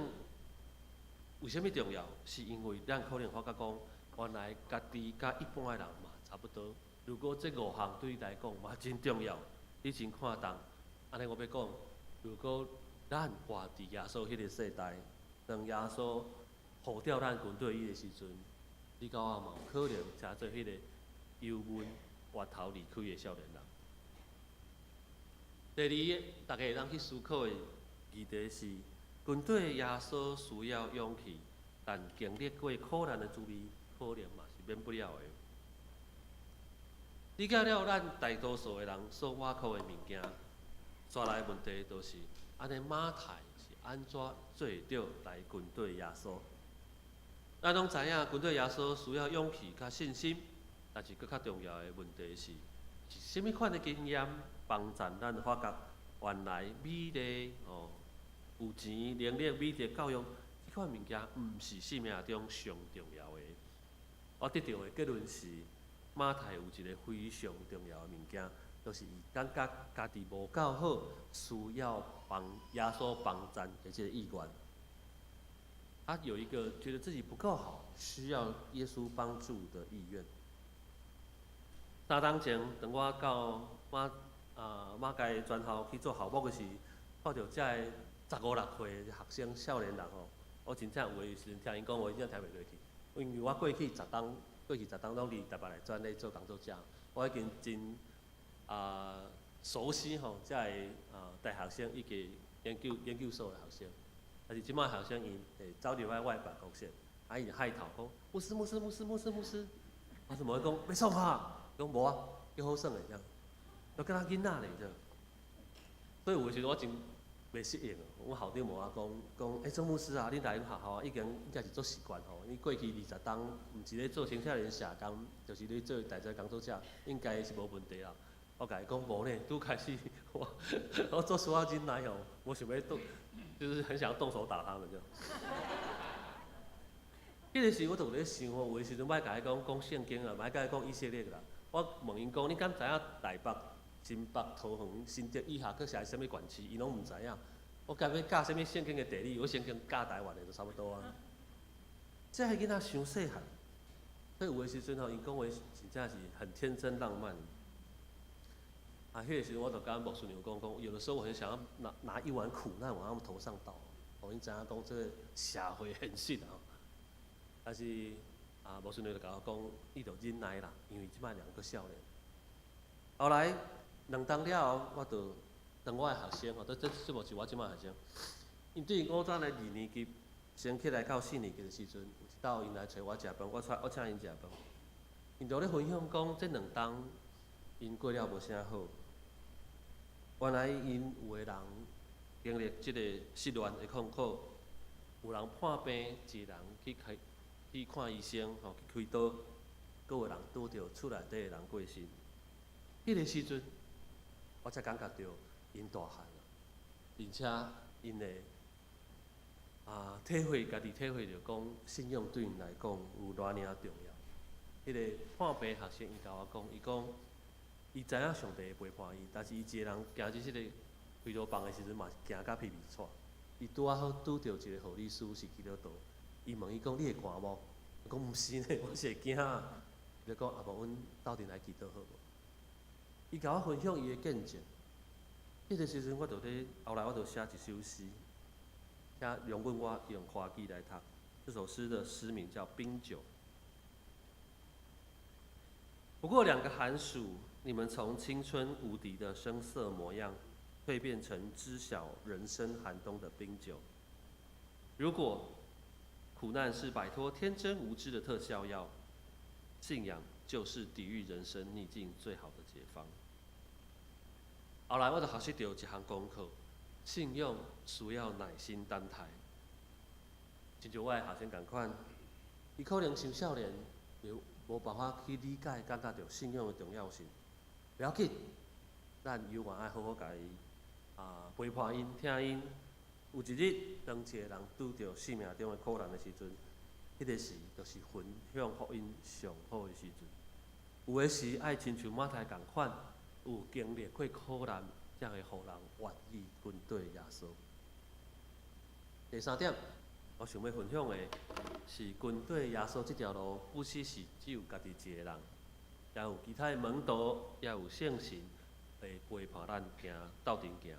为什么重要？是因为咱可能发觉讲，原来家己甲一般的人嘛差不多。如果这5项对你来讲嘛真重要，你真看重。安尼我要讲，如果咱活伫耶稣迄个世代，当耶稣呼调咱军队伊个时阵，你甲我嘛有可能诚做迄个忧闷、滑头离开的少年人。第二，大家会当去思考的议题是，军队耶稣需要勇气，但经历过苦难的滋味，可能嘛是免不了的。理解了咱大多数的人所挖苦的物件，抓来的问题就是，安尼马太是安怎做着来军队耶稣？咱拢知影，军队耶稣需要勇气甲信心，但是佫较重要的问题是甚物款的经验帮助咱发觉，原来美丽有钱、能力、美丽教育，即款物件毋是生命中上重要的。我得到的结论是，马太有一个非常重要的物件，就是伊感觉家己无够好，需要耶稣帮助的这个意愿。他有一个觉得自己不够好，需要耶稣帮助的意愿。3当前，当我到马街专校去做校牧的时，看到这个15、16岁的学生少年人吼，我真正有的时阵听因讲话，真正听袂落去。因为我过去10当拢伫台北内专咧做工作者，我已经真熟悉吼，这个大学生以及研究所的学生。但是即摆学生因会走入来我的办公室，伊就嗨头讲牧师，我怎么会讲要创哈？讲无啊，叫好耍的这样，都敢若囡仔咧这。所以有时阵我真袂适应。我校长问我讲，周牧师啊，你来学校啊，已经应该是做习惯吼。你过去20当，毋是咧做青少年社工，就是咧做大专工作者，应该是无问题啦。我甲伊讲无呢，拄开始我做实话真难哦，我想要就是很想要动手打他们这样。迄个时我就咧想哦，有的时阵莫甲伊讲圣经啊，莫甲伊讲以色列啦。我问因讲，你敢知影台北、新北、桃园、新竹以下佫是啥物县市？伊拢毋知影。我甲要教啥物圣经的地理，我圣经教台湾的就差不多啊。这个囡仔伤细汉，所以有的时阵吼，因讲话真正是很天真浪漫。迄个时阵我就跟牧师娘讲，有的时候我很想要拿一碗苦难往他们头上倒，互因知影讲这个社会现实啊。但是牧师娘就甲我讲，你着忍耐啦，因为即摆2个少年。后来2当了后，我就当我的学生吼，这无是我即摆学生。因对5早来2年级升起来到4年级的时阵，有一道因来找我食饭，我请因食饭。因就咧分享讲，这2当因过了无啥好。原来因有个人经历即个失恋的痛苦，有人破病，一个人去看医生，吼去开刀，阁有人拄着厝内底的人过身。迄个时阵，我才感觉到因大汉了，并且因会体会家己体会着讲信仰对因来讲有偌尔重要。迄个破病学生伊甲我讲，伊讲。伊知影上帝会陪伴伊，但是伊一个人行入即个开刀房的时阵嘛，是行甲屁屁喘。伊拄好拄着一个护理师是基督徒，伊问伊讲你会寒无？伊讲毋是呢，我是会惊啊。伊就讲无，阮斗阵来祈祷好无？伊甲我分享伊的见证。迄个时阵我就咧，后来我就写一首诗，用我用华语来读。这首诗的诗名叫《冰酒》。不过2个寒暑。你们从青春无敌的声色模样，蜕变成知晓人生寒冬的冰酒。如果苦难是摆脱天真无知的特效药，信仰就是抵御人生逆境最好的解方。后来我就学习到一项功课：信仰需要耐心等待。亲像我的学生同款，伊可能像少年，无办法去理解、感觉到信仰的重要性。不要紧，咱犹原爱好好甲伊陪伴因、听因。有一日，当一个人拄着生命中的苦难的时阵，迄个时就是分享福音上好的时阵。有的时爱亲像马太共款，有经历过苦难，才会互人愿意跟对耶稣。第3点，我想要分享的是军队耶稣这条路，不只是只有家己一个人，也有其他的门徒，也有圣神会陪伴咱行斗阵行。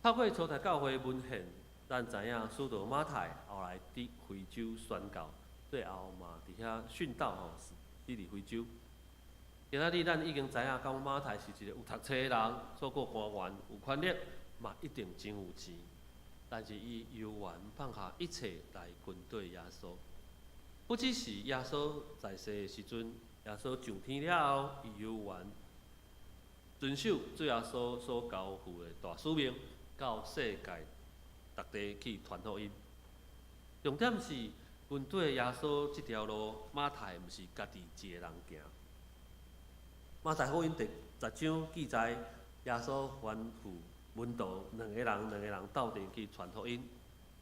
透过初代教会文献，咱知影使徒马太后来伫非洲宣教，最后嘛伫遐殉道死伫非洲。今仔日咱已经知影，讲马太是一个有读册的人，做过官员，有权力，嘛一定真有钱。但是伊犹原放下一切来跟对耶稣。不只是耶稣在世的时阵，耶稣上天了后，伊犹原遵守主耶稣所交付的大使命，到世界各地去传福音。重点是跟对耶稣这条路，马太毋是家己一个人行。马太福音第10章记载，耶稣吩咐门徒两个人斗阵去传福音，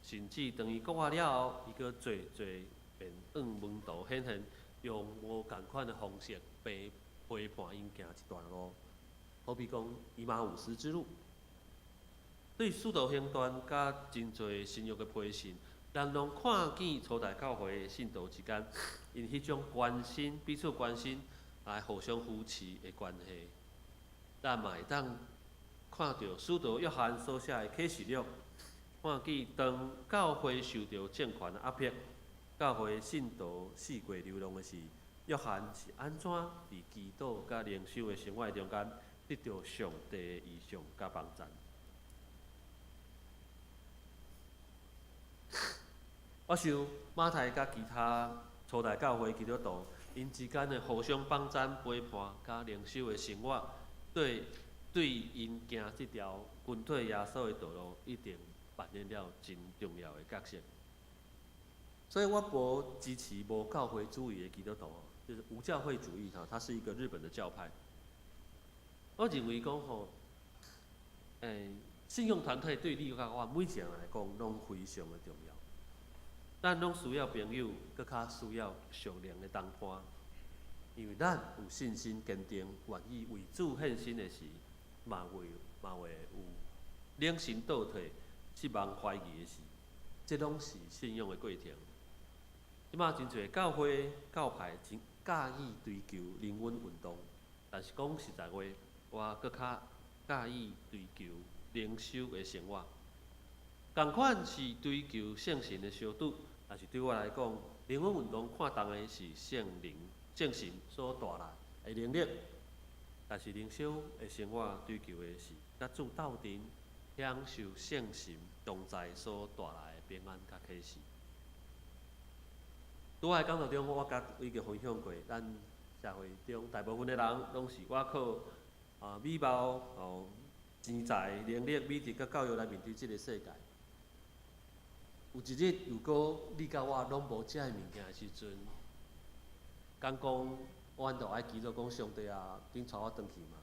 甚至当伊讲话了后，伊搁做便向门徒显现，用无共款的方式陪伴因行一段路。好比讲以马忤斯之路，对使徒行传甲真侪新约的批信，咱拢看见初代教会的信徒之间，因迄种关心、彼此关心，来互相扶持的关系。咱嘛会当看到使徒约翰所写的启示录，看见当教会受到政权的压迫，教会信徒四界流浪的时，约翰是安怎伫祈祷甲灵修的生活中间，得到上帝的意象甲帮助。我想马太甲其他初代教会基督徒，因之间的互相帮赞、陪伴甲灵修的生活，对因行这条跟对耶稣的道路，一定扮演了真重要的角色。所以我不支持无教会主义的基督徒，就是无教会主义它是一个日本的教派。我认为讲信用团体对你甲我每一个人来讲，拢非常的重要。咱拢需要朋友，搁较需要上良的同伴，因为咱有信心坚定，愿意为主献身的时，嘛会有领心倒退、失望怀疑的时，这拢是信仰的过程。即马真侪教会、教派真介意追求灵魂运动，但是讲实在话，我搁较介意追求灵修的生活。同款是追求圣神的相拄，但是对我来讲，灵魂运动看重的是圣神所带来的能力，但是灵修的生活追求的是甲主斗阵，享受圣神同在所带来的平安甲启示。拄仔讲道中，我甲已经分享过，咱社会中大部分的人拢是外靠美貌、钱财、能力、美质甲教育来面对这个世界。有一日，如果你甲我拢无遮个物件的时阵，敢讲我就爱祈祷讲上帝啊，紧带我转去嘛？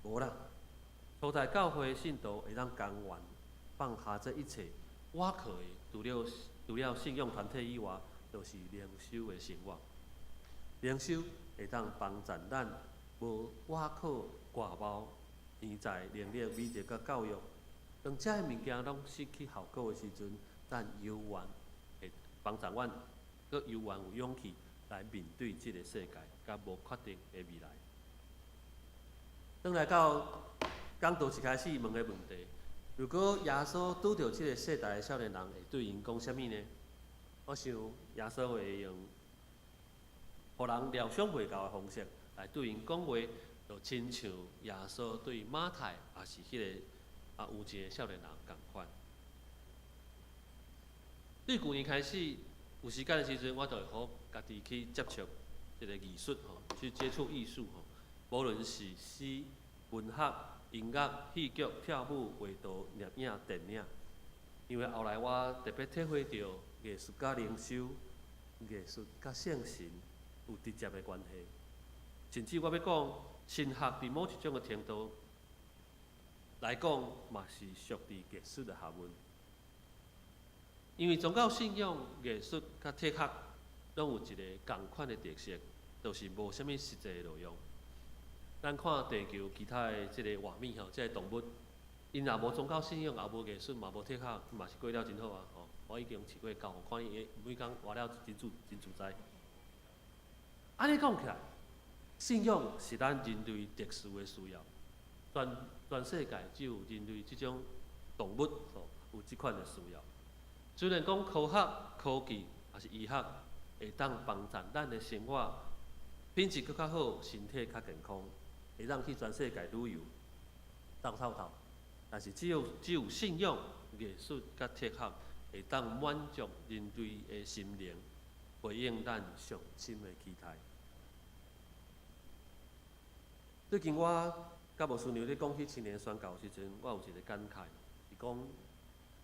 无啦，初代教会信徒会当甘愿放下这一切，我可以除了信仰团体以外，就是灵修的生活。灵修会当帮助咱无外靠外貌、钱财、能力、美质甲教育，当遮个物件拢失去效果的时阵，咱犹原会帮助阮，搁犹原有勇气来面对这个世界甲无确定的未来。转来到讲道一开始问的问题：如果耶稣拄到这个世代的少年人，会对因讲啥物呢？我想耶稣会用互人疗伤袂到的方式来对因讲话，就亲像耶稣对马太也是迄个有钱的少年人共款。对旧年开始有时间的时阵，我就会好家己去接触一个艺术去接触艺术无论是诗、文学、音乐、戏剧、跳舞、画图、摄影、电影。因为后来我特别体会到艺术甲灵修、艺术甲圣神有直接的关系。甚至我要讲，神学伫某一种的程度来讲，嘛是属于艺术的学问。因为宗教信仰、艺术甲体学，拢有一个共款的特色，就是无啥物实际的内容。咱看地球其他的即个画面即个动物，因也无宗教信仰，也无艺术，嘛无体学，嘛是过了真好啊！我已经试过教，看伊每工活了真自在。安尼讲起来，信仰是咱人类特殊的需要，全世界只有人类这种动物有这款的需要。虽然讲科学、科技也是医学会当帮助咱的生活品质更较好，身体较健康，会让去全世界旅游、走透透。但是只有信仰、艺术甲哲学会当满足人类的心灵，回应咱上深的期待。最近我甲无顺牛咧讲起青年宣教时阵，我有一个感慨，是讲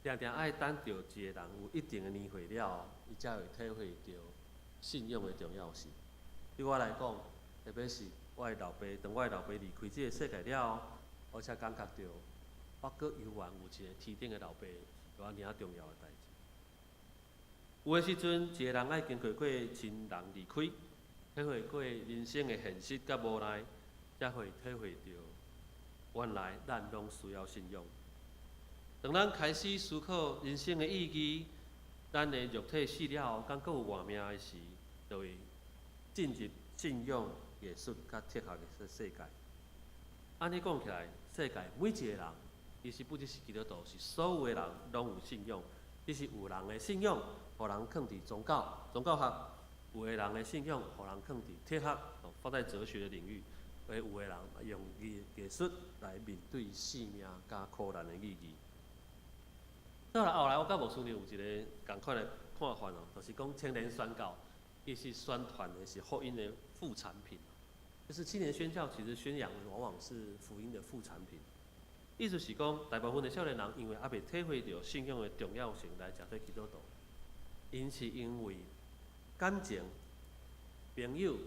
定定爱等到一个人有一定的年岁了，伊才会体会到信仰的重要性。对我来讲，特别是我的老爸，当我的老爸离开这个世界了，我才感觉到我阁犹原有一个天顶的老爸，是我尔重要的代志。有的时阵，一个人爱经过亲人离开，体会过人生的现实甲无奈。才会体会到，原来咱拢需要信仰。当咱开始思考人生的意义，咱的肉体死了后，敢阁有活命的时，就会进入信仰、艺术甲哲学的世界。安尼讲起来，世界每一个人，其实不只是基督徒，是所有的人拢有信仰。只是有人的信仰，互人放伫宗教学；有的人的信仰，互人放伫哲学，放在哲学的领域。有的人用艺术来面对生命甲苦难的意义。到来后来，我甲无顺利有一个共款的看法就是讲青年宣教，其实宣传的是福音的副产品，就是青年宣教其实宣扬的往往是福音的副产品。意思是讲，大部分的少年人因为还未体会到信仰的重要性来食做基督徒，因是因为感情、朋友、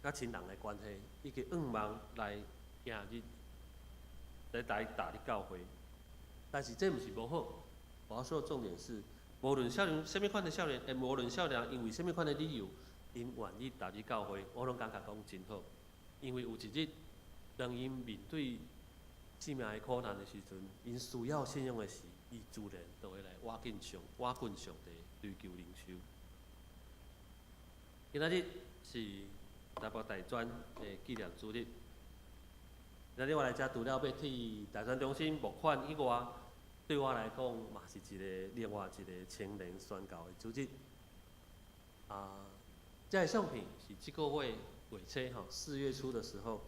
甲亲人的关系，已经仰望来行日来踏入教会。但是这毋是无好，我要说的重点是，无论少年什么款的少年，无论少年因为什么款的理由，因愿意踏入教会，我拢感觉讲真好。因为有一日，当因面对生命的苦难的时阵，因需要信仰的时，伊自然就会来挖紧上帝，追求灵修。今仔日是台北大专的纪念主日。今日我来遮除了要替大专中心募款以外，对我来讲嘛是另外一个青年宣教的主日。这个相片是这个月尾4月初的时候，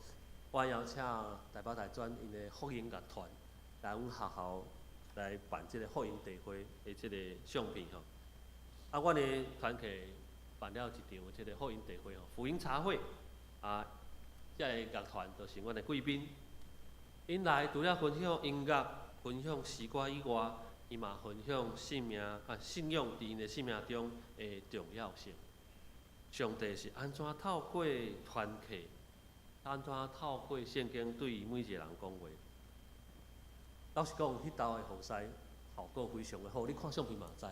我邀请台北大专因的福音乐团来阮学校来办这个福音茶会的这个相片阮的团契办了一场这个福音茶会福音茶会这个乐团就是阮的贵宾。因来除了分享音乐、分享诗歌以外，伊嘛分享信仰伫因的生命中的重要性。上帝是安怎透过团契，安怎透过圣经对每一个人讲话？老实讲，迄道的后师效果非常的好，你看相片嘛知。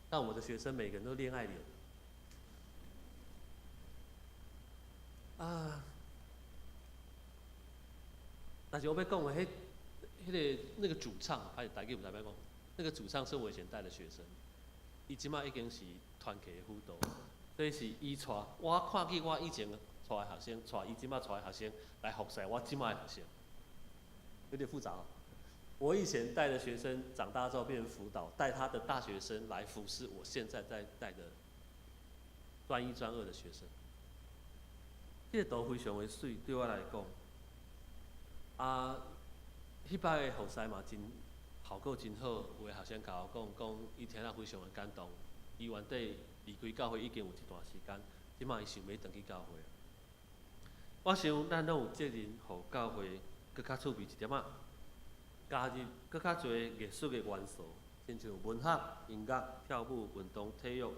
但我们的学生每个人都恋爱脸。但是我要讲的那个主唱，大家有知影讲？那个主唱是我以前带的学生，伊即马已经是团契的辅导，所以是伊带我看见我以前带的学生，带伊即马带的学生来服侍我即马的学生，有点复杂哦。我以前带的学生长大之后变成辅导，带他的大学生来服侍我现在在带的专1、专2的学生，这个图非常的水，对我来讲。迄摆的服侍嘛真效果真好，有的学生甲我讲伊听了非常的感动。伊原底离开教会已经有一段时间，即马伊想要回去教会。我想咱拢有责任，互教会更较储备一点加入更较多艺术的元素，亲像文学、音乐、跳舞、运动、体育、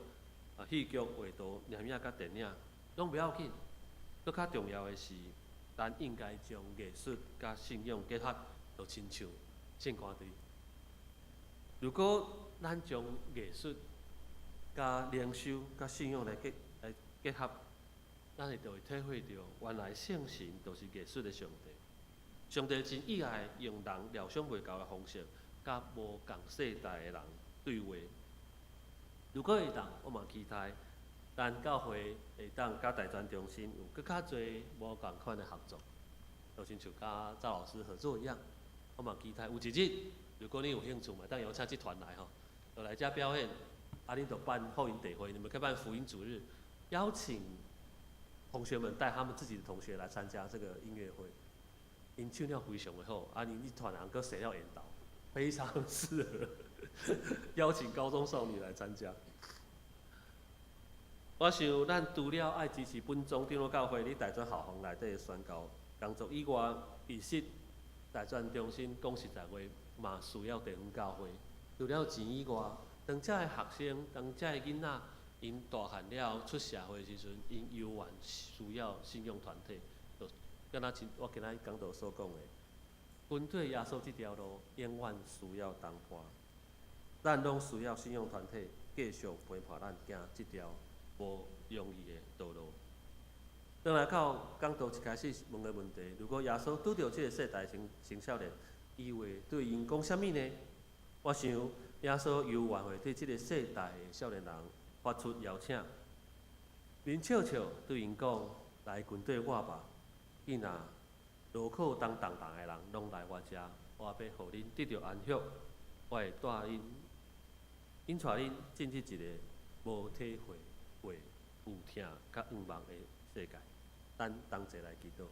戏剧、画图、念影甲电影，拢不要紧。更较重要的是，咱应该将艺术甲信仰结合，就亲像圣歌队。如果咱将艺术甲灵修甲信仰来结合，咱就会体会到，原来圣神就是艺术的上帝。上帝真意爱用人料想袂到的方式，甲无共世代的人对话。如果会当，我嘛期待咱教会会当甲大专中心有更较侪无共款的合作，就亲像甲赵老师合作一样。我嘛期待有一日，如果你有兴趣嘛，当邀请这团来吼，就来遮表演。啊，恁就办后营得会，你们可以办福音主日，邀请同学们带他们自己的同学来参加这个音乐会。因唱了非常的好，啊，你团人搁写了引导，非常适合邀请高中少女来参加。我想，咱除了爱支持本宗长老教会伫大专校方内底的宣教工作以外，其实大专中心讲实在话，嘛需要地方教会。除了钱以外，当遮的学生，当遮的囡仔，因大汉了出社会的时阵，因犹原需要信用团体。就敢若我今仔讲道所讲的，军队耶稣这条路永远需要同伴，咱拢需要信用团体继续陪伴咱行这条无容易的道路。当来到讲道一开始问的问题，如果耶稣拄到这个世代青少年，伊会对因讲啥物呢？我想耶稣犹原会对这个世代的少年人发出邀请，面笑笑对因讲：来军队我吧，伊若路口当动的人拢来我遮，我要互恁得到安息，我会带恁带恁进入一个无体会过、有疼甲远望的世界。咱同齐来祈祷。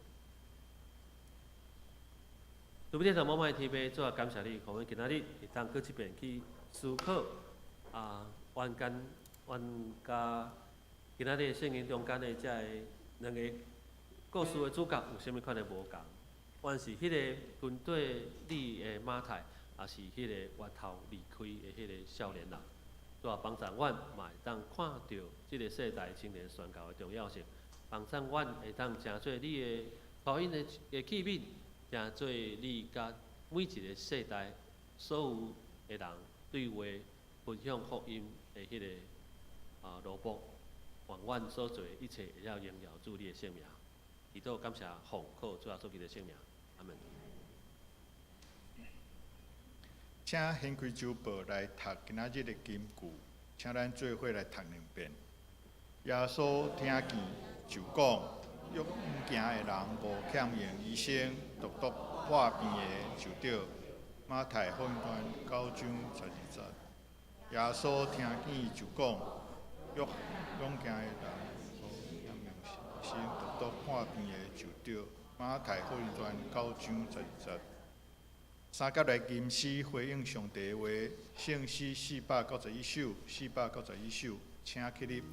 对不起，就某某天父，主要感谢你，互阮今仔日会当搁一遍去思考冤干冤甲今仔日圣经中间的遮个两个故事的主角有啥物款的无共？阮是迄个军队里的马太，也是迄个月头离开的迄个少年人。主要帮助阮嘛会当看到即个世代青年宣教的重要性，帮助阮会当诚做你的福音的器皿。诚做你甲每一个世代所有的人对话分享福音的迄个路谱，愿阮所做一切会了荣耀主你的圣名。祈祷感谢奉靠主耶稣基督的圣名，阿门。请献开酒报来读今仔日的金句，请咱做伙来读2遍。耶稣听见就讲。欲毋行的人无欠用医生，独独破病的就着。马太福音9章12节。耶稣听见就讲：欲勇行的人无欠用医生，独独破病的就着。马太福音9章12节。三甲来吟诗回应上帝的话，圣诗491首，491首，请起立。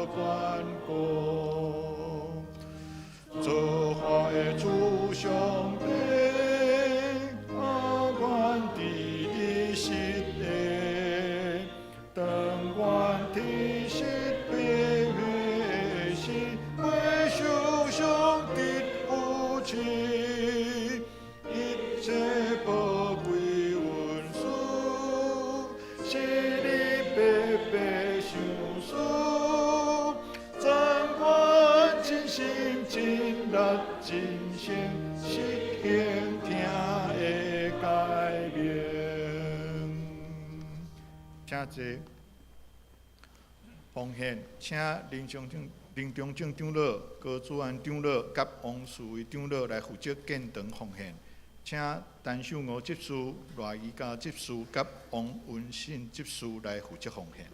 关顾。做法的主上帝，愿伫你心内，当愿天实变的心，归属上帝福气，一切宝贵恩赐，是你白白相赐，赞愿真心真力真诚，实行听的改变。请坐。奉献，请林中正长老、高主安长老甲王树伟长老来负责建堂奉献。请陈秀娥执事、赖宜嘉执事甲王文信执事来负责奉献。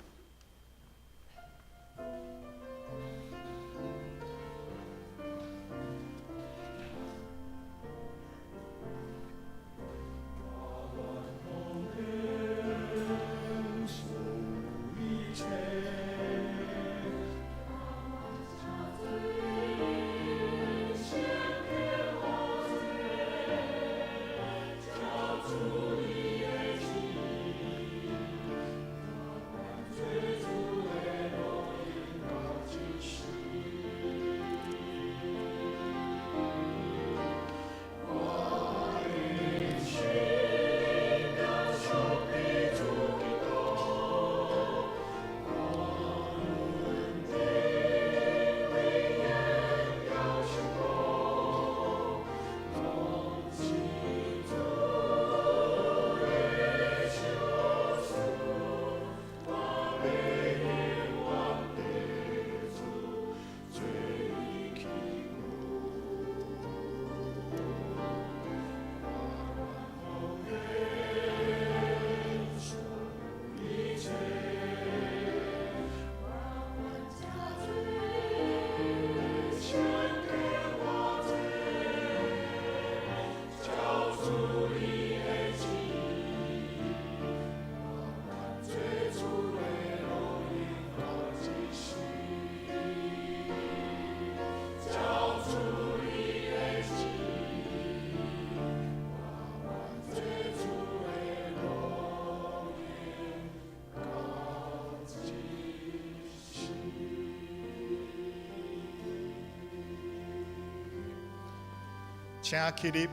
请起立。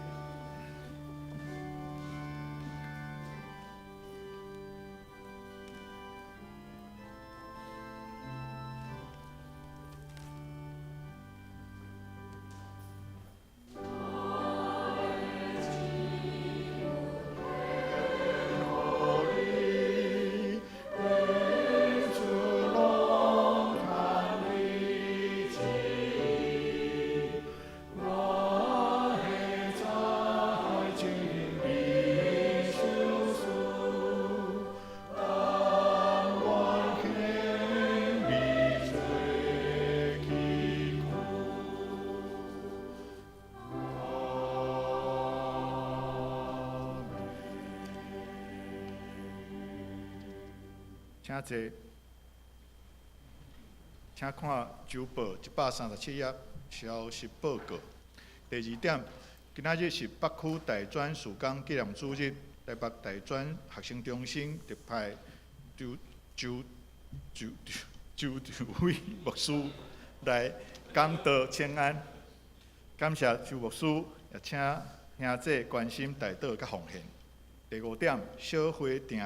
请坐，请看周报137页消息报告。第2点，今仔日是北区大专曙光纪念主日，台北大专学生中心特派周伟牧师来讲道请安，感谢周牧师，也请兄弟关心大道甲奉献。第5点，小会定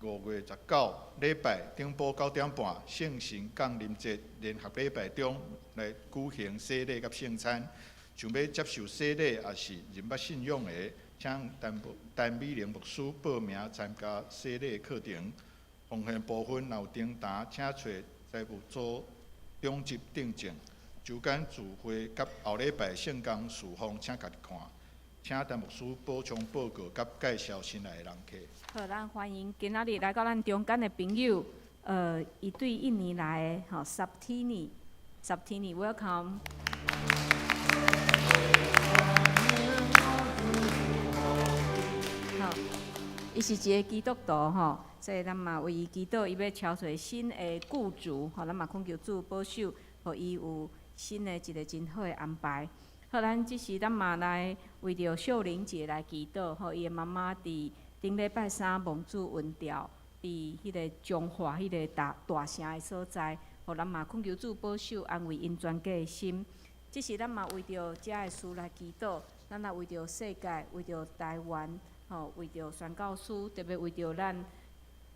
5月19礼拜顶晡9点半，圣神降临节联合礼拜中来举行洗礼甲圣餐。想要接受洗礼也是人捌信仰的，请陈美玲牧师报名参加洗礼课程。奉献部分若有订单，请找财务组中级订正。周间聚会甲后礼拜圣工事奉，请家己看。请陈牧师补充报告甲介绍新来的人客。好，咱欢迎今仔日来到咱中间的朋友，一对印尼来的，吼 Sabtini，welcome。好，伊是一个基督徒吼，所以咱嘛为伊祈祷，伊要超找新的雇主，吼，咱嘛恳求主保守，互伊有新的一个真好的安排。好，咱即时咱嘛来为着秀玲姐来祈祷，吼，伊的妈妈伫顶礼拜三蒙主运调，伫迄个彰化迄个大城的所在，互咱嘛恳求主保守，安慰因全家的心。即时咱嘛为着遮的事来祈祷，咱也为着世界，为着台湾，吼，为着宣教师，特别为着咱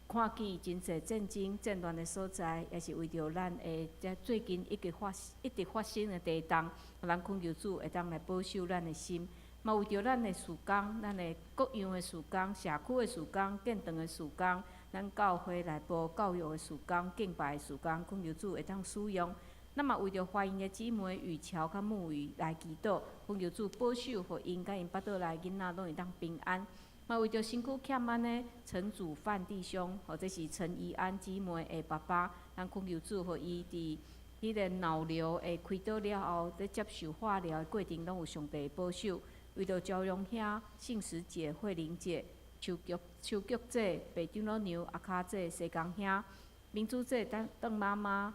看见真侪战争、战乱的所在，也是为着咱的最近一直发生的地动，咱恳求主会当来保守咱的心。嘛为着咱的事工，咱的各样的事工、社区的事工、建堂的事工，咱教会内部教育的事工、敬拜的事工，恳求主会当使用。咱嘛为着怀孕的姊妹雨乔甲木鱼来祈祷，恳求主保守，互因甲因巴倒来囡仔拢会当平安。嘛为着身躯欠安的陈祖范弟兄，或者是陈怡安姊妹的爸爸，咱恳求主，互伊伫迄个脑瘤会开刀了后，在接受化疗的过程，拢有上帝的保守。为着招荣兄、信实姐、慧玲姐、邱菊姐、白长老娘、阿卡姐、西江兄、明珠姐、邓妈妈。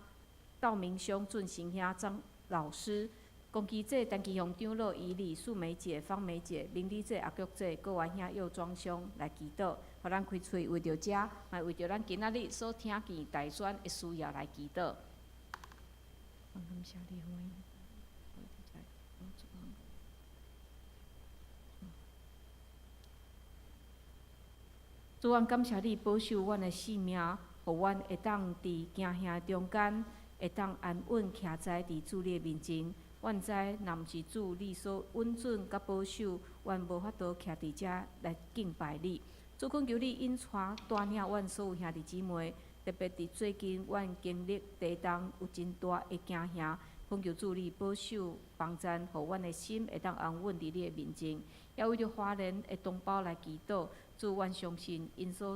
道明兄、俊行兄、张老师、公基姐、陈其雄长老、伊丽、素梅姐、方梅姐、明理姐、阿菊姐、郭元兄、佑庄兄来祈祷，互咱开喙为着遮，嘛为着咱今仔日所听见大选的需要来祈祷。感谢你，主，阮感谢你保守阮的性命，互阮会当伫惊吓中间。会当安稳徛在伫主你面前，阮知若毋是主你所稳准甲保守，阮无法度徛伫遮来敬拜你。主恳求你引带带领阮所有兄弟姊妹，特别伫最近阮经历地动有真大的惊吓，恳求主你保守帮赞，互阮的心会当安稳伫你的面前。也为着华人的同胞来祈祷，主阮相信因所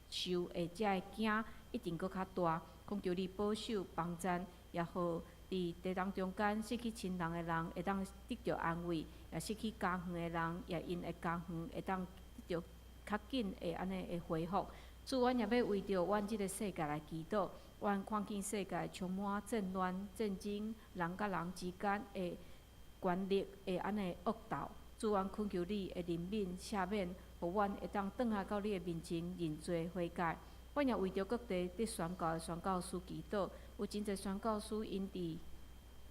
受的遮个惊一定搁较大。恳求你保守帮赞，也好伫地动中间失去亲人的人会当得到安慰，也失去家园的人也因的家园会当得到较紧的安尼的恢复。主，阮也要为着阮即个世界来祈祷，阮看见世界充满战乱、战争，人甲人之间的权力的安尼恶斗。主，阮恳求你的怜悯赦免，互阮会当转来到你的面前认罪悔改。阮也为着各地伫宣教的宣教师祈祷，有真侪宣教师因伫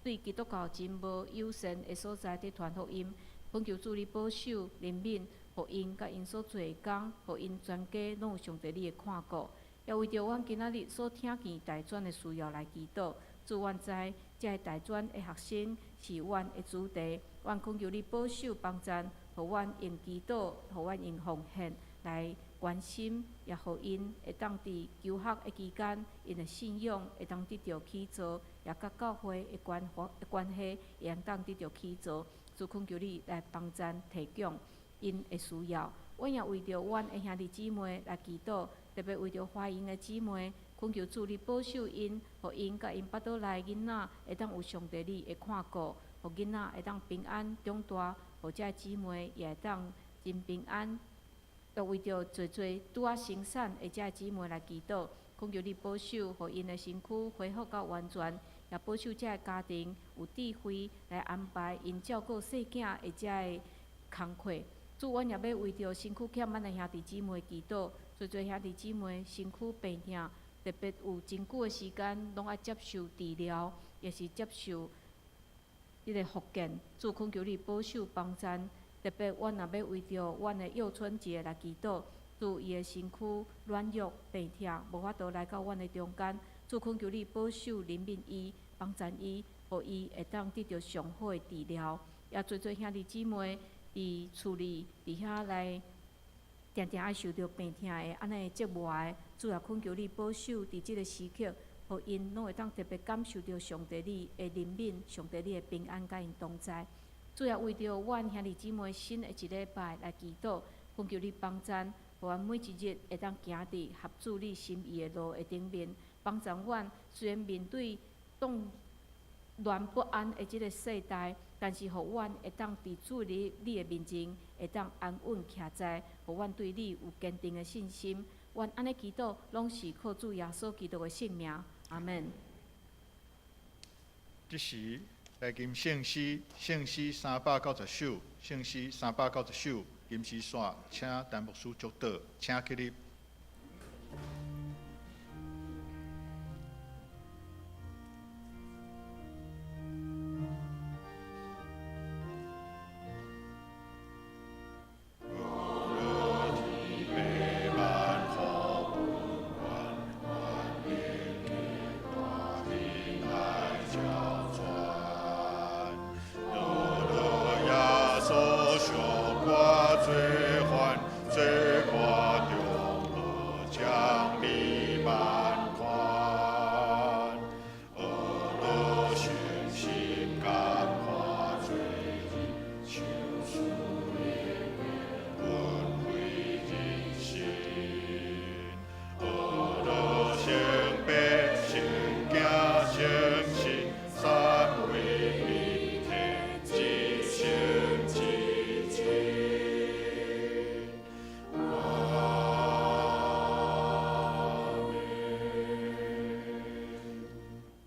对基督教真无友善的所在伫传福音，恳求主你保守怜悯，互因甲因所做的工，互因全家拢有上帝你的看顾。也为着阮今仔日所听见大专的需要来祈祷，主阮知这个大专的学生是阮的主题，阮恳求你保守帮赞，互阮用祈祷，互阮用奉献来。关心，也互因会当伫求学的期间，因的信仰会当得到起造，也甲教会的关系会当得到起造。主恳求你来帮赞提供因的需要。阮也为着阮的兄弟姊妹来祈祷，特别为着怀孕的姊妹，恳求主你保守因，互因甲因巴倒来囡仔会当有上帝你的看顾，互囡仔会当平安长大，互遮姊妹也会当真平安。也为着侪拄啊生产的遮姊妹来祈祷，恳求你保守，互因的身躯恢复到完全，也保守遮家庭有智慧来安排因照顾细囝的遮个工课。主，阮也要为着身躯欠安的兄弟姊妹祈祷，侪兄弟姊妹身躯病痛，特别有真久的时间拢爱接受治疗，也是接受迄个复健。主，恳求你保守帮赞。特别，阮也要为着阮的幼春节来祈祷，主伊的身躯软弱病痛，无法度来到阮的中间。主恳求你保守怜悯伊，帮助伊，互伊会当得到上好的治疗。也侪兄弟姊妹伫厝里伫遐来，定定爱受到病痛的安尼折磨的，主也恳求你保守伫即个时刻，互因拢会当特别感受到上帝你的怜悯，上帝你的平安甲因同在。主要为着阮兄弟姊妹新的一礼拜来祈祷，恳求你帮赞，互阮每一日会当行伫合主你心意的路的顶面，帮助阮。虽然面对动乱不安的即个世代，但是互阮会当伫主你的面前，会当安稳徛在，互阮对你有坚定的信心，愿安尼祈祷，拢是靠主耶稣基督的圣名，阿门。即时来吟圣诗390首，圣诗390首，吟诗线，请陈牧师祝祷，请起立。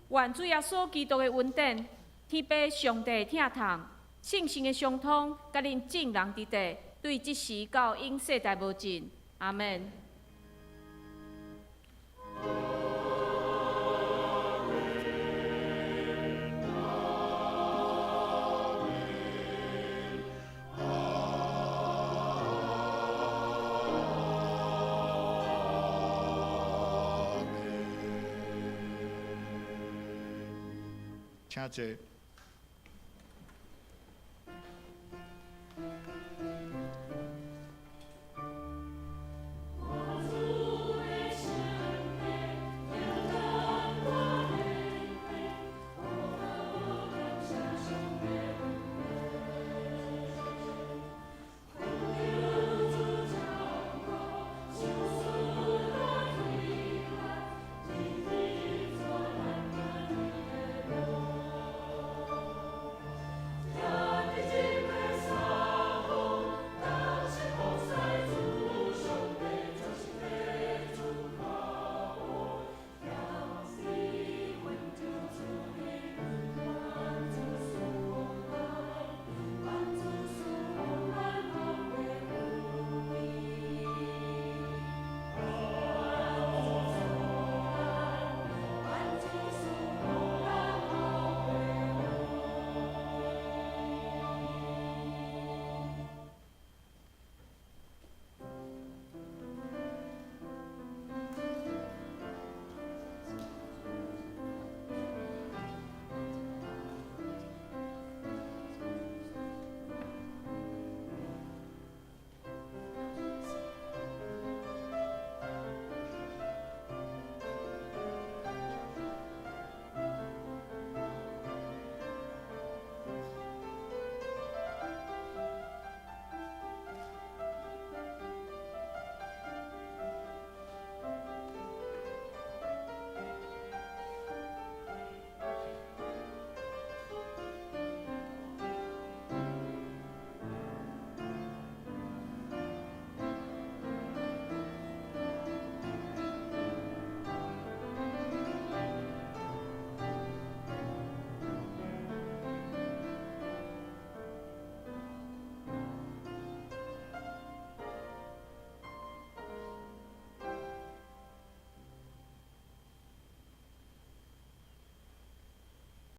愿主耶稣基督的恩典、天父上帝疼痛、圣神的相通，甲恁众人伫地，对即时到永世代无尽。阿门。请坐。